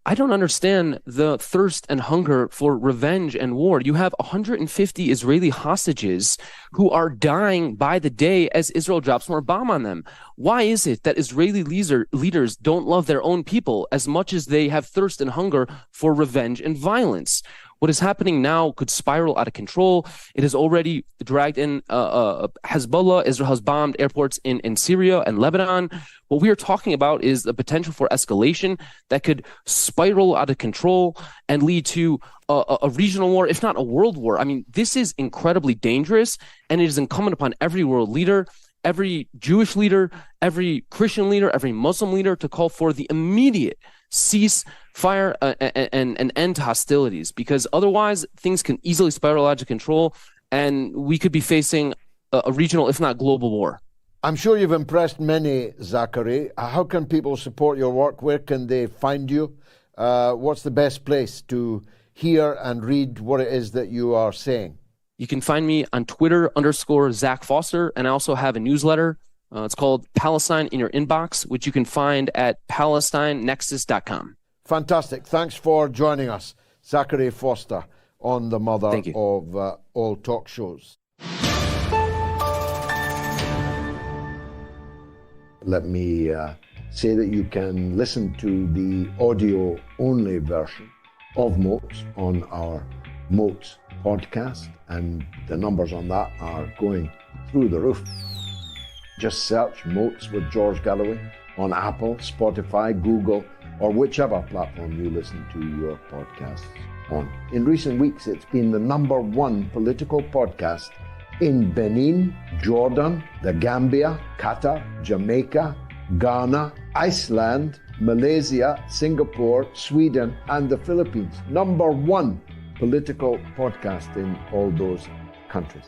I don't understand the thirst and hunger for revenge and war. You have 150 Israeli hostages who are dying by the day as Israel drops more bomb on them. Why is it that Israeli leaders don't love their own people as much as they have thirst and hunger for revenge and violence? What is happening now could spiral out of control. It has already dragged in Hezbollah. Israel has bombed airports in Syria and Lebanon. What we are talking about is the potential for escalation that could spiral out of control and lead to a regional war, if not a world war. I mean, this is incredibly dangerous, and it is incumbent upon every world leader, every Jewish leader, every Christian leader, every Muslim leader to call for the immediate ceasefire and an end to hostilities, because otherwise things can easily spiral out of control and we could be facing a regional, if not global, war. I'm sure you've impressed many, Zachary. How can people support your work? Where can they find you? What's the best place to hear and read what it is that you are saying? You can find me on Twitter _Zach Foster, and I also have a newsletter. It's called Palestine in Your Inbox, which you can find at PalestineNexus.com. Fantastic. Thanks for joining us, Zachary Foster, on the mother of all talk shows. Let me say that you can listen to the audio-only version of Moats on our Moats podcast, and the numbers on that are going through the roof. Just search Moats with George Galloway on Apple, Spotify, Google, or whichever platform you listen to your podcasts on. In recent weeks, it's been the #1 political podcast in Benin, Jordan, the Gambia, Qatar, Jamaica, Ghana, Iceland, Malaysia, Singapore, Sweden, and the Philippines. #1 political podcast in all those countries.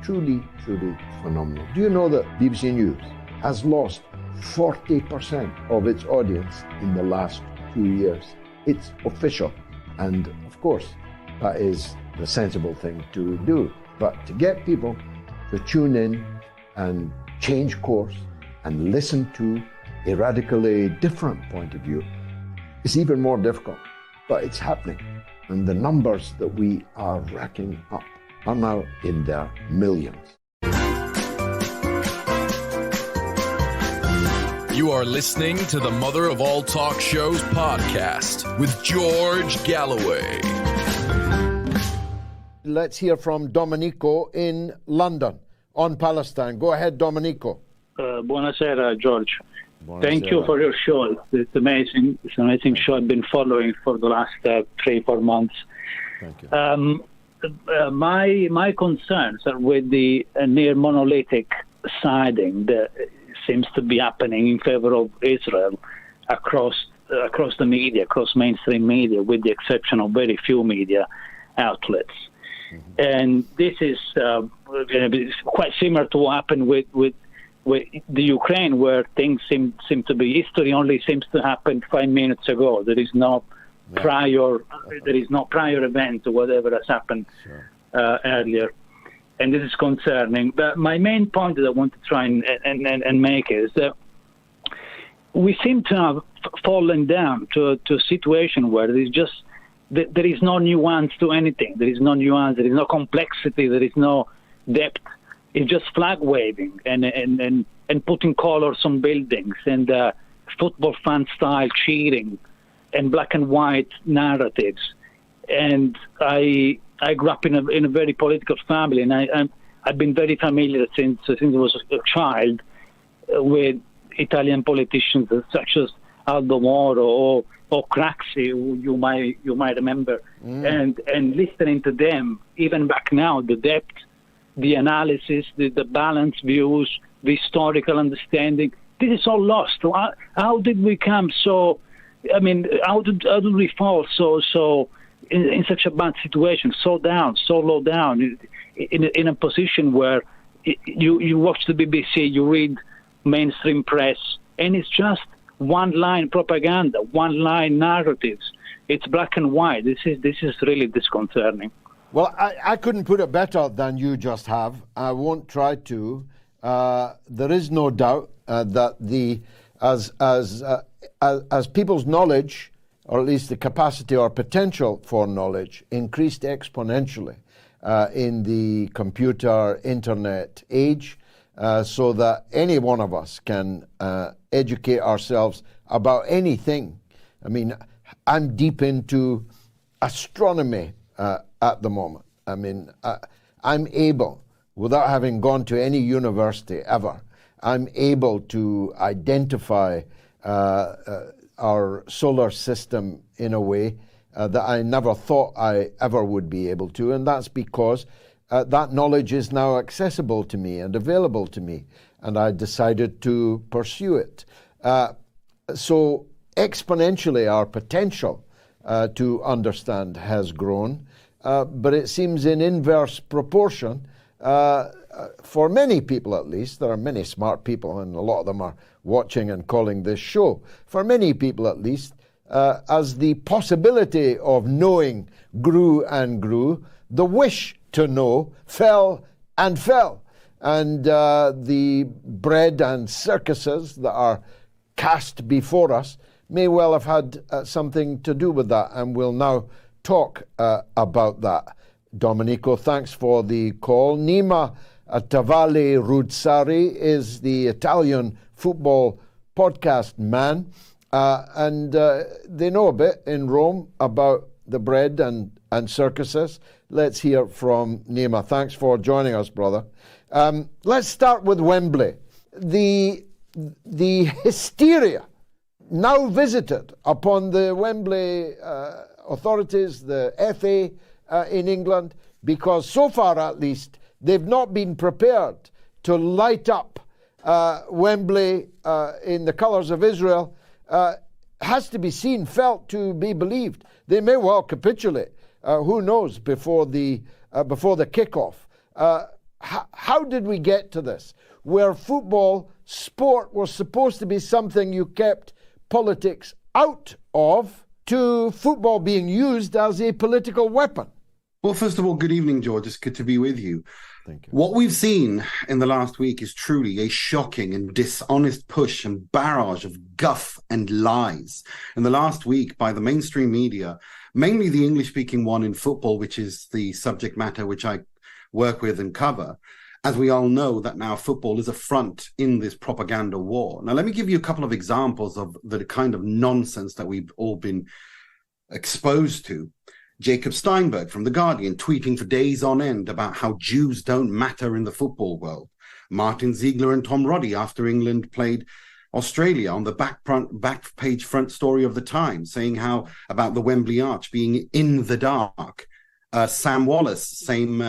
Truly, truly phenomenal. Do you know that BBC News has lost 40% of its audience in the last 2 years? It's official. And of course, That is the sensible thing to do. But to get people to tune in and change course and listen to a radically different point of view is even more difficult. But it's happening. And the numbers that we are racking up are now in their millions. You are listening to the Mother of All Talk Shows podcast with George Galloway. Let's hear from Domenico in London on Palestine. Go ahead, Domenico. Buonasera, George. Buonasera. Thank you for your show. It's amazing. It's an amazing show. I've been following for the last 3-4 months. Thank you. My concerns are with the near monolithic siding that seems to be happening in favor of Israel across the media, across mainstream media, with the exception of very few media outlets. Mm-hmm. And this is quite similar to what happened with the Ukraine, where things seem to be history only seems to happen 5 minutes ago. There is no prior event or whatever has happened earlier. And this is concerning. But my main point that I want to try and make is that we seem to have fallen down to a situation where there is no nuance to anything. There is no nuance. There is no complexity. There is no depth. It's just flag waving and putting colors on buildings and football fan style cheering and black and white narratives. And I grew up in a very political family, and I've been very familiar since I was a child with Italian politicians such as Aldo Moro or Craxi, who you might remember, and listening to them even back now, the depth, the analysis, the balanced views, the historical understanding. This is all lost. How did we come so? I mean, how did we fall so in such a bad situation, so low down, in a position where you watch the BBC, you read mainstream press, and it's just one-line propaganda, one-line narratives. It's black and white. This is really disconcerting. Well, I couldn't put it better than you just have. I won't try to. There is no doubt that as people's knowledge, or at least the capacity or potential for knowledge, increased exponentially in the computer, internet age, so that any one of us can educate ourselves about anything. I mean, I'm deep into astronomy at the moment. I mean, I'm able, without having gone to any university ever, I'm able to identify our solar system in a way that I never thought I ever would be able to, and that's because that knowledge is now accessible to me and available to me, and I decided to pursue it. So exponentially our potential to understand has grown, but it seems in inverse proportion, for many people at least. There are many smart people, and a lot of them are watching and calling this show. For many people at least, as the possibility of knowing grew and grew, the wish to know fell and fell. And the bread and circuses that are cast before us may well have had something to do with that, and we'll now talk about that. Domenico, thanks for the call. Nima Tavallaey Roodsari is the Italian football podcast man, and they know a bit in Rome about the bread and circuses. Let's hear from Nima. Thanks for joining us, brother. Let's start with Wembley. The hysteria now visited upon the Wembley authorities, the FA in England, because so far at least they've not been prepared to light up Wembley in the colours of Israel, has to be seen, felt, to be believed. They may well capitulate. Who knows before the kickoff? How did we get to this, where football, sport, was supposed to be something you kept politics out of, to football being used as a political weapon? Well, first of all, good evening, George. It's good to be with you. Thank you. What we've seen in the last week is truly a shocking and dishonest push and barrage of guff and lies in the last week by the mainstream media, mainly the English-speaking one in football, which is the subject matter which I work with and cover. As we all know that now football is a front in this propaganda war. Now, let me give you a couple of examples of the kind of nonsense that we've all been exposed to. Jacob Steinberg from The Guardian tweeting for days on end about how Jews don't matter in the football world. Martin Ziegler and Tom Roddy after England played Australia on the back page front story of the Times, saying how about the Wembley Arch being in the dark. Sam Wallace, same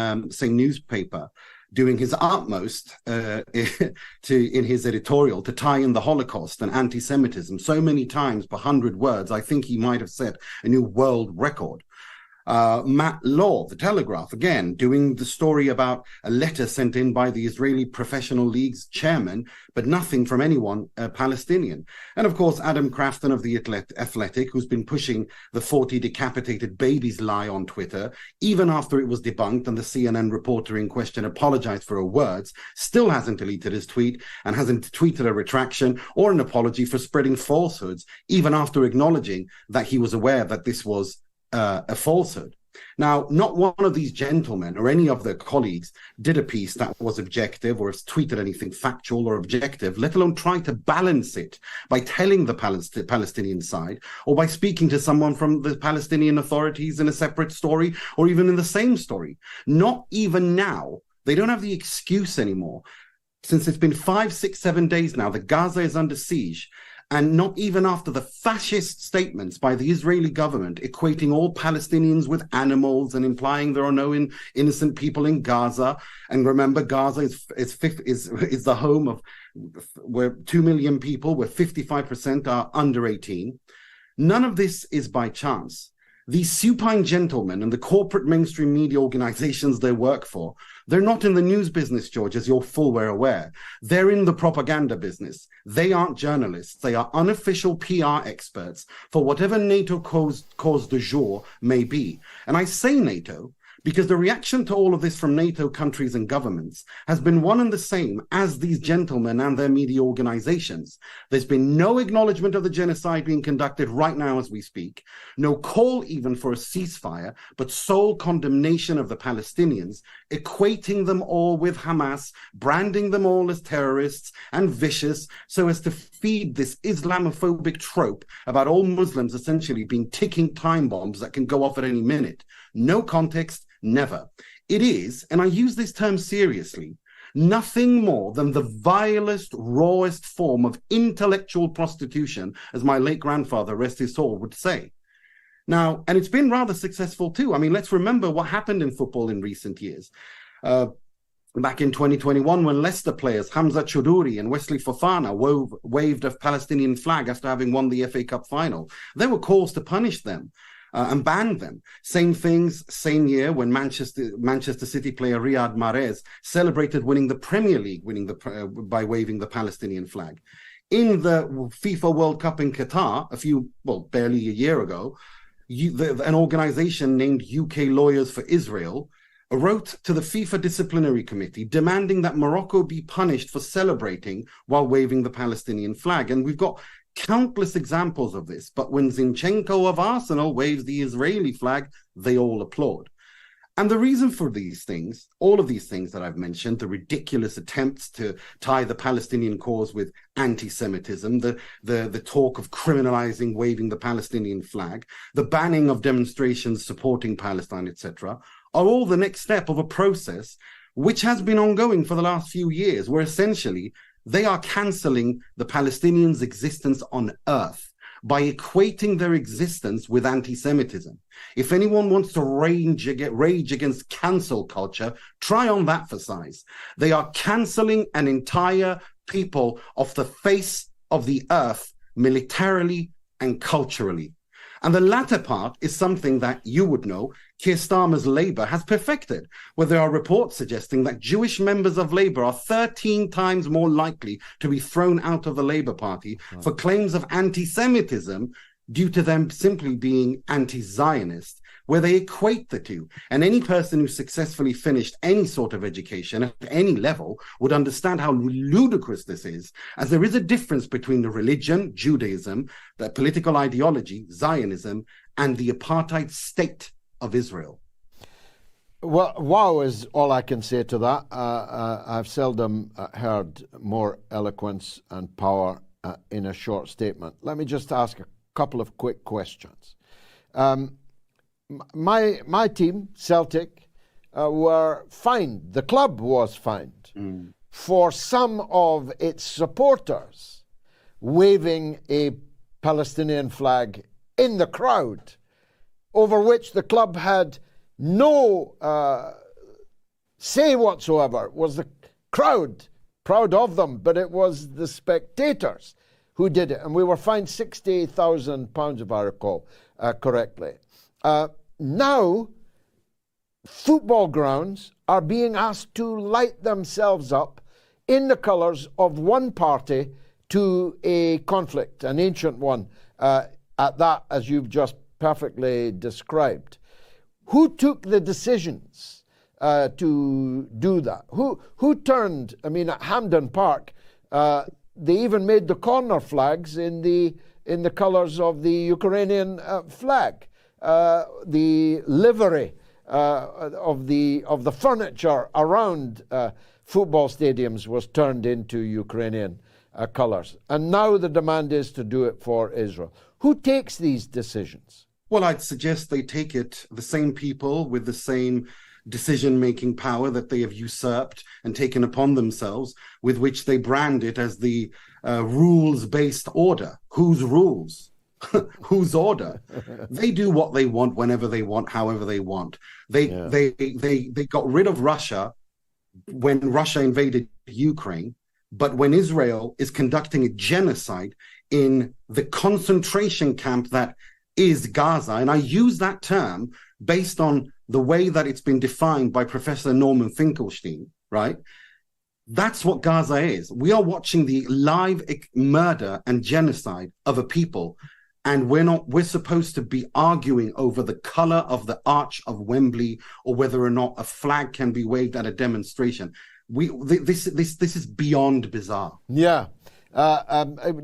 newspaper, doing his utmost in his editorial to tie in the Holocaust and anti-Semitism so many times per 100 words. I think he might have set a new world record. Matt Law, The Telegraph, again, doing the story about a letter sent in by the Israeli Professional League's chairman, but nothing from anyone Palestinian. And of course, Adam Crafton of The Athletic, who's been pushing the 40 decapitated babies lie on Twitter, even after it was debunked and the CNN reporter in question apologized for her words, still hasn't deleted his tweet and hasn't tweeted a retraction or an apology for spreading falsehoods, even after acknowledging that he was aware that this was a falsehood. Now, not one of these gentlemen or any of their colleagues did a piece that was objective or has tweeted anything factual or objective, let alone try to balance it by telling the Palestinian side or by speaking to someone from the Palestinian authorities in a separate story or even in the same story. Not even now. They don't have the excuse anymore. Since it's been 5, 6, 7 days now that Gaza is under siege, and not even after the fascist statements by the Israeli government equating all Palestinians with animals and implying there are no innocent people in Gaza. And remember, Gaza is the home of where 2 million people, where 55% are under 18. None of this is by chance. These supine gentlemen and the corporate mainstream media organizations they work for, they're not in the news business, George, as you're full well aware. They're in the propaganda business. They aren't journalists. They are unofficial PR experts for whatever NATO cause du jour may be. And I say NATO because the reaction to all of this from NATO countries and governments has been one and the same as these gentlemen and their media organizations. There's been no acknowledgement of the genocide being conducted right now as we speak, no call even for a ceasefire, but sole condemnation of the Palestinians, equating them all with Hamas, branding them all as terrorists and vicious so as to feed this Islamophobic trope about all Muslims essentially being ticking time bombs that can go off at any minute. No context, never. It is, and I use this term seriously, nothing more than the vilest, rawest form of intellectual prostitution, as my late grandfather, rest his soul, would say. Now, and it's been rather successful too. I mean, let's remember what happened in football in recent years. Back in 2021, when Leicester players Hamza Choudhury and Wesley Fofana waved a Palestinian flag after having won the FA Cup final, there were calls to punish them. And banned them. Same things, same year when Manchester City player Riyad Mahrez celebrated winning the Premier League, by waving the Palestinian flag. In the FIFA World Cup in Qatar, barely a year ago, an organization named UK Lawyers for Israel wrote to the FIFA Disciplinary Committee demanding that Morocco be punished for celebrating while waving the Palestinian flag. And we've got countless examples of this, but when Zinchenko of Arsenal waves the Israeli flag, they all applaud. And the reason for these things, all of these things that I've mentioned, the ridiculous attempts to tie the Palestinian cause with anti-Semitism, the talk of criminalizing waving the Palestinian flag, the banning of demonstrations supporting Palestine, etc., are all the next step of a process which has been ongoing for the last few years, where essentially they are cancelling the Palestinians' existence on earth by equating their existence with anti-Semitism. If anyone wants to rage against cancel culture, try on that for size. They are cancelling an entire people off the face of the earth militarily and culturally. And the latter part is something that you would know Keir Starmer's Labour has perfected, where there are reports suggesting that Jewish members of Labour are 13 times more likely to be thrown out of the Labour Party for claims of anti-Semitism due to them simply being anti-Zionist where they equate the two. And any person who successfully finished any sort of education at any level would understand how ludicrous this is, as there is a difference between the religion, Judaism, the political ideology, Zionism, and the apartheid state of Israel. Well, wow is all I can say to that. I've seldom heard more eloquence and power in a short statement. Let me just ask a couple of quick questions. My team, Celtic, were fined. The club was fined for some of its supporters waving a Palestinian flag in the crowd, over which the club had no say whatsoever. It was the crowd, proud of them, but it was the spectators who did it. And we were fined £60,000, if I recall correctly. Now, football grounds are being asked to light themselves up in the colours of one party to a conflict, an ancient one, at that, as you've just perfectly described. Who took the decisions to do that? Who turned? I mean, at Hampden Park, they even made the corner flags in the colours of the Ukrainian flag. The livery of the furniture around football stadiums was turned into Ukrainian colours, and now the demand is to do it for Israel. Who takes these decisions? Well, I'd suggest they take it, the same people with the same decision-making power that they have usurped and taken upon themselves, with which they brand it as the rules-based order. Whose rules? Whose order? They do what they want, whenever they want, however they want. They got rid of Russia when Russia invaded Ukraine, but when Israel is conducting a genocide in the concentration camp that is Gaza, and I use that term based on the way that it's been defined by Professor Norman Finkelstein, right? That's what Gaza is. We are watching the live murder and genocide of a people, and we're supposed to be arguing over the color of the arch of Wembley or whether or not a flag can be waved at a demonstration. This is beyond bizarre. Yeah.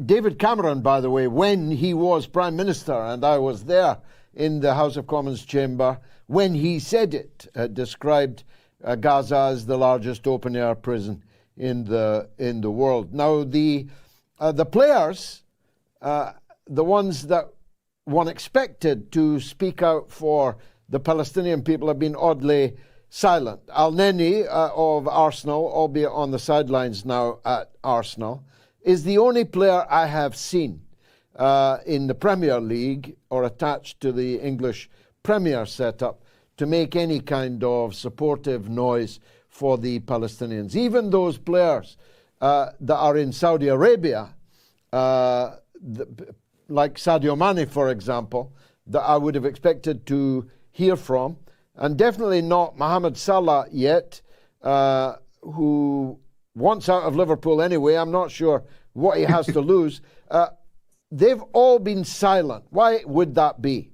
David Cameron, by the way, when he was Prime Minister, and I was there in the House of Commons chamber, when he said it, described Gaza as the largest open-air prison in the world. Now, the players, the ones that one expected to speak out for the Palestinian people, have been oddly silent. Al-Neni of Arsenal, albeit on the sidelines now at Arsenal, is the only player I have seen in the Premier League or attached to the English Premier setup to make any kind of supportive noise for the Palestinians. Even those players that are in Saudi Arabia, like Sadio Mane, for example, that I would have expected to hear from, and definitely not Mohamed Salah yet, who wants out of Liverpool anyway. I'm not sure what he has to lose. They've all been silent. Why would that be?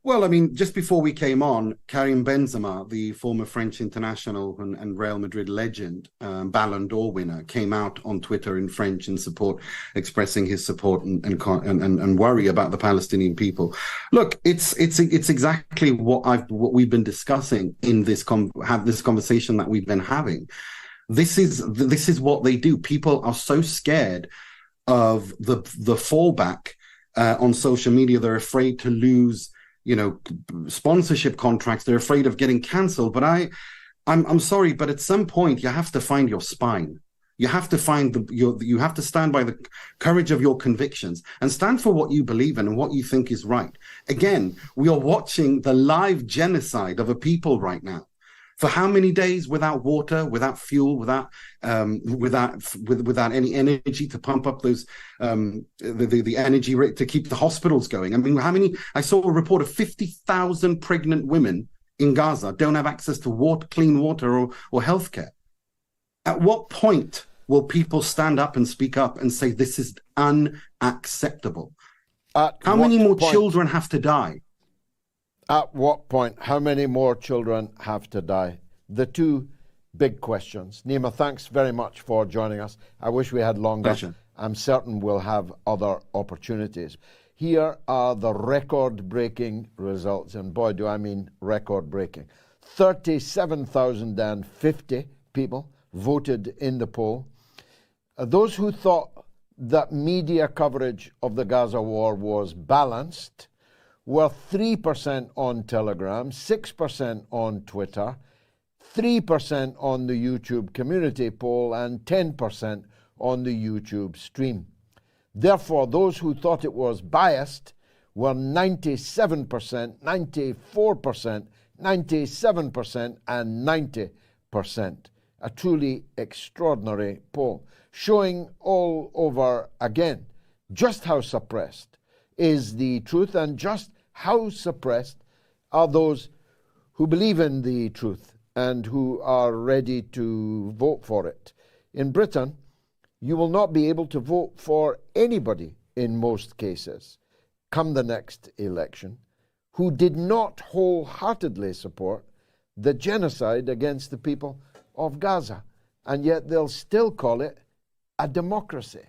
Well, I mean, just before we came on, Karim Benzema, the former French international and Real Madrid legend, Ballon d'Or winner, came out on Twitter in French in support, expressing his support and worry about the Palestinian people. Look, it's exactly what we've been discussing in this conversation that we've been having. This is what they do. People are so scared of the fallback on social media. They're afraid to lose, sponsorship contracts. They're afraid of getting cancelled. But I'm sorry, but at some point you have to find your spine. You have to find you have to stand by the courage of your convictions and stand for what you believe in and what you think is right. Again, we are watching the live genocide of a people right now. For how many days without water, without fuel, without any energy to pump up those the energy rate to keep the hospitals going? I mean, I saw a report of 50,000 pregnant women in Gaza don't have access to water, clean water, or healthcare. At what point will people stand up and speak up and say this is unacceptable? How many more children have to die? At what point? How many more children have to die? The two big questions. Nima, thanks very much for joining us. I wish we had longer. Pleasure. I'm certain we'll have other opportunities. Here are the record-breaking results, and boy, do I mean record-breaking. 37,050 people voted in the poll. Those who thought that media coverage of the Gaza war was balanced were 3% on Telegram, 6% on Twitter, 3% on the YouTube community poll, and 10% on the YouTube stream. Therefore, those who thought it was biased were 97%, 94%, 97%, and 90%. A truly extraordinary poll, showing all over again just how suppressed is the truth and just how suppressed are those who believe in the truth and who are ready to vote for it. In Britain, you will not be able to vote for anybody in most cases come the next election who did not wholeheartedly support the genocide against the people of Gaza, and yet they'll still call it a democracy.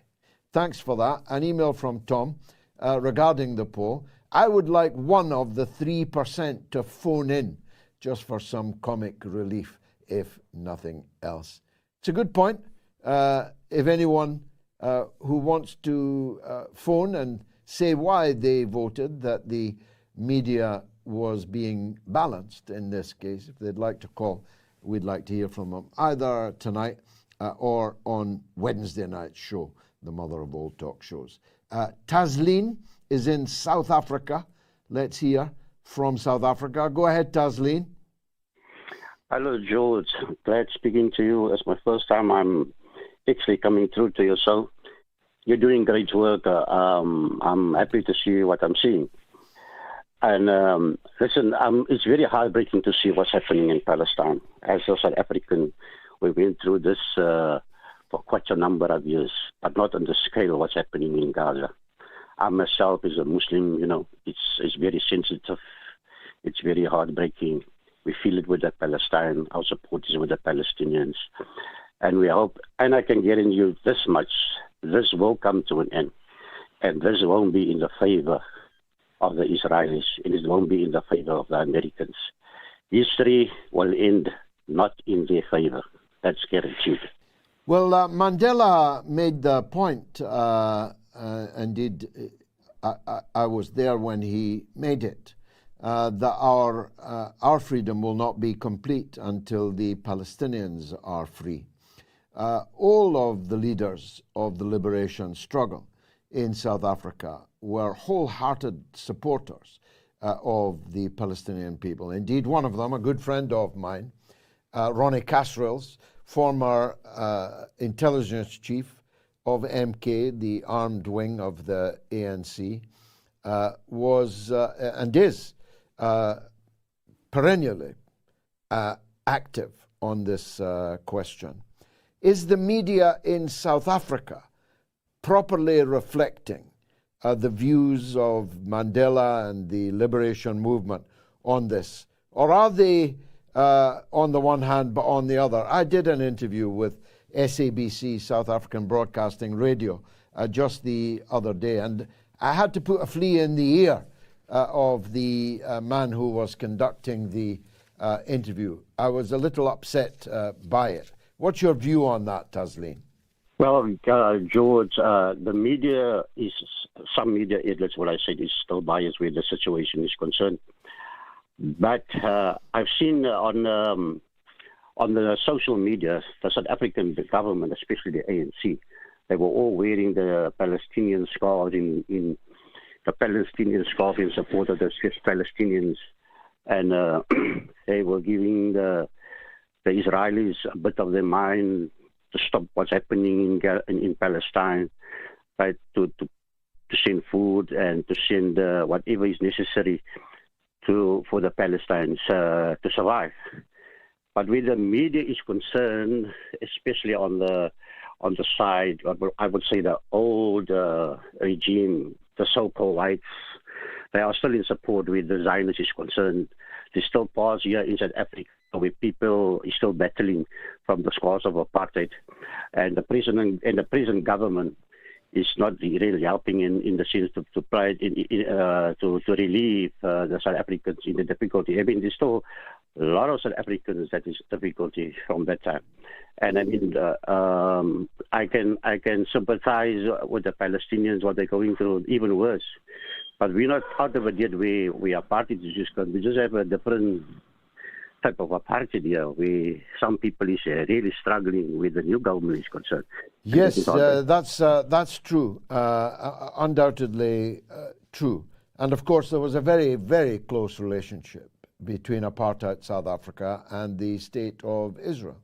Thanks for that. An email from Tom regarding the poll. I would like one of the 3% to phone in just for some comic relief, if nothing else. It's a good point. If anyone who wants to phone and say why they voted that the media was being balanced in this case, if they'd like to call, we'd like to hear from them, either tonight or on Wednesday night's show, the mother of all talk shows. Tasleen is in South Africa. Let's hear from South Africa. Go ahead, Tasleen. Hello, George. Glad speaking to you. It's my first time I'm actually coming through to you. So you're doing great work. I'm happy to see what I'm seeing. And listen, it's very heartbreaking to see what's happening in Palestine. As a South African, we went through this for quite a number of years, but not on the scale of what's happening in Gaza. I myself, as a Muslim, it's very sensitive. It's very heartbreaking. We feel it with the Palestine. Our support is with the Palestinians. And we hope, and I can guarantee you this much, this will come to an end. And this won't be in the favor of the Israelis, and it won't be in the favor of the Americans. History will end not in their favor. That's guaranteed. Well, Mandela made the point, indeed, I was there when he made it, that our freedom will not be complete until the Palestinians are free. All of the leaders of the liberation struggle in South Africa were wholehearted supporters of the Palestinian people. Indeed, one of them, a good friend of mine, Ronnie Casrills, former intelligence chief of MK, the armed wing of the ANC, was and is perennially active on this question. Is the media in South Africa properly reflecting the views of Mandela and the liberation movement on this? Or are they on the one hand, but on the other? I did an interview with SABC, South African Broadcasting Radio, just the other day, and I had to put a flea in the ear of the man who was conducting the interview. I was a little upset by it. What's your view on that, Tasleen? Well, George, the media is, some media outlets, what I said, is still biased where the situation is concerned. But I've seen on the social media, the South African government, especially the ANC, they were all wearing the Palestinian scarves in support of the Palestinians, and they were giving the Israelis a bit of their mind to stop what's happening in Palestine, right? To send food and to send whatever is necessary for the Palestinians to survive. But where the media is concerned, especially on the side, I would say the old regime, the so-called whites, they are still in support with the Zionists is concerned. There's still parts here in South Africa where people is still battling from the scars of apartheid, and the present government is not really helping in the sense to relieve the South Africans in the difficulty. I mean, there's still a lot of South Africans that is difficulty from that time, and I mean, I can sympathize with the Palestinians what they're going through, even worse. But we're not out of it yet. We are party to this country. We just have a different type of apartheid here, where some people is really struggling with the new government is concerned. Yes, that's true, undoubtedly true. And of course, there was a very, very close relationship between apartheid South Africa and the state of Israel.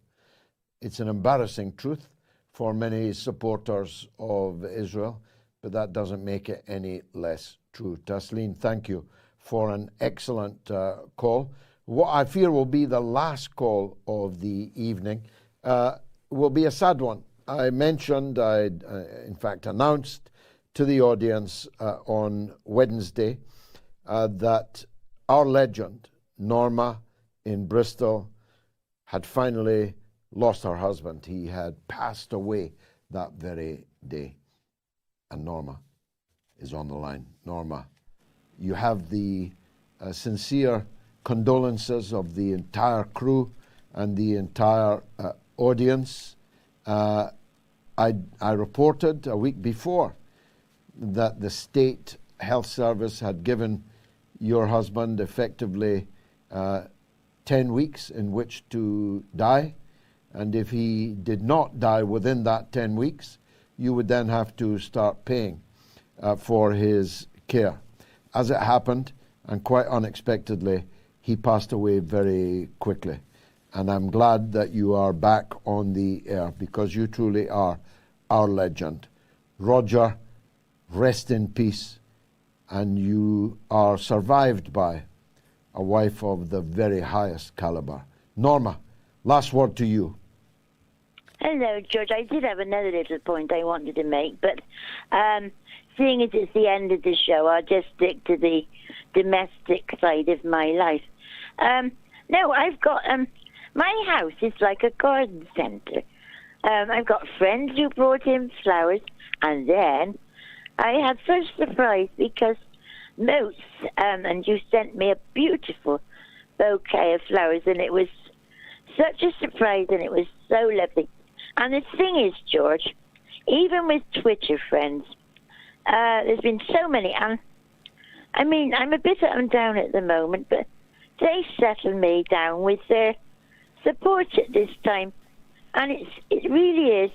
It's an embarrassing truth for many supporters of Israel, but that doesn't make it any less true. Tasleen, thank you for an excellent call. What I fear will be the last call of the evening will be a sad one. I mentioned, I in fact announced to the audience on Wednesday that our legend, Norma in Bristol, had finally lost her husband. He had passed away that very day. And Norma is on the line. Norma, you have the sincere condolences of the entire crew and the entire audience. I reported a week before that the state health service had given your husband effectively 10 weeks in which to die, and if he did not die within that 10 weeks, you would then have to start paying for his care. As it happened, and quite unexpectedly, he passed away very quickly. And I'm glad that you are back on the air, because you truly are our legend. Roger, rest in peace. And you are survived by a wife of the very highest caliber. Norma, last word to you. Hello, George. I did have another little point I wanted to make, but seeing as it's the end of the show, I'll just stick to the domestic side of my life. No, I've got, my house is like a garden centre. I've got friends who brought in flowers, and then I had such surprise because Moats, and you sent me a beautiful bouquet of flowers, and it was such a surprise, and it was so lovely. And the thing is, George, even with Twitter friends, there's been so many, and I mean, I'm a bit up and down at the moment, but they settle me down with their support at this time, and it really is.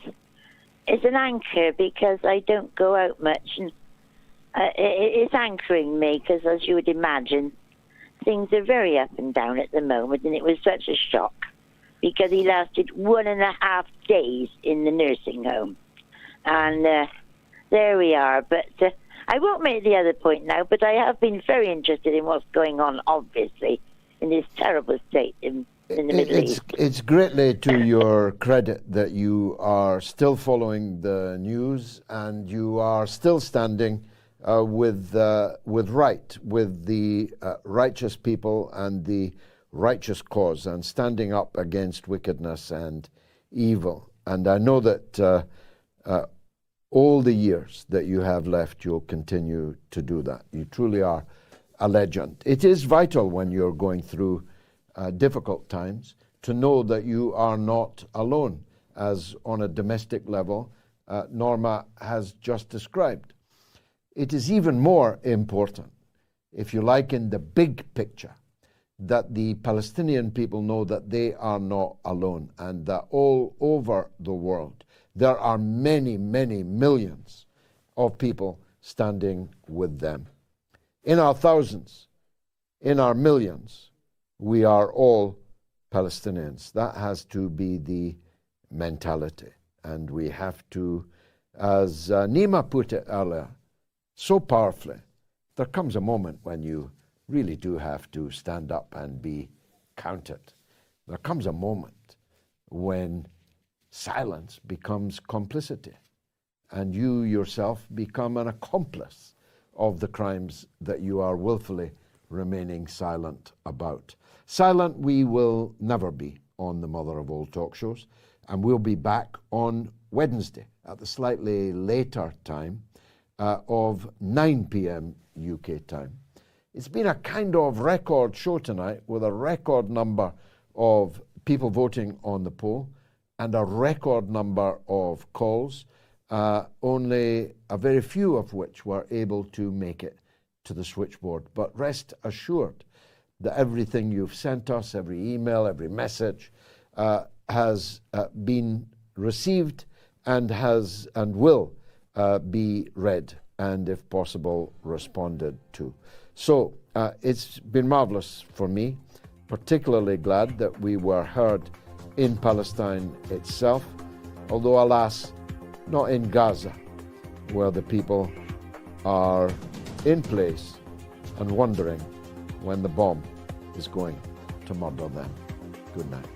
It's an anchor because I don't go out much, and it's anchoring me because, as you would imagine, things are very up and down at the moment, and it was such a shock because he lasted 1.5 days in the nursing home, and there we are. But I won't make the other point now, but I have been very interested in what's going on, obviously, in this terrible state in the Middle East. It's greatly to your credit that you are still following the news and you are still standing with the righteous people and the righteous cause, and standing up against wickedness and evil. And I know that all the years that you have left, you'll continue to do that. You truly are a legend. It is vital when you're going through difficult times to know that you are not alone, as on a domestic level, Norma has just described. It is even more important, if you like, in the big picture, that the Palestinian people know that they are not alone, and that all over the world there are many, many millions of people standing with them. In our thousands, in our millions, we are all Palestinians. That has to be the mentality. And we have to, as Nima put it earlier, so powerfully, there comes a moment when you really do have to stand up and be counted. There comes a moment when silence becomes complicity, and you yourself become an accomplice of the crimes that you are willfully remaining silent about. Silent we will never be on the Mother of All Talk Shows, and we'll be back on Wednesday at the slightly later time of 9 p.m. UK time. It's been a kind of record show tonight with a record number of people voting on the poll and a record number of calls, only a very few of which were able to make it to the switchboard. But rest assured that everything you've sent us, every email, every message, has been received and will be read and, if possible, responded to. So it's been marvelous for me, particularly glad that we were heard in Palestine itself, although alas, not in Gaza, where the people are in place and wondering when the bomb is going to murder them. Good night.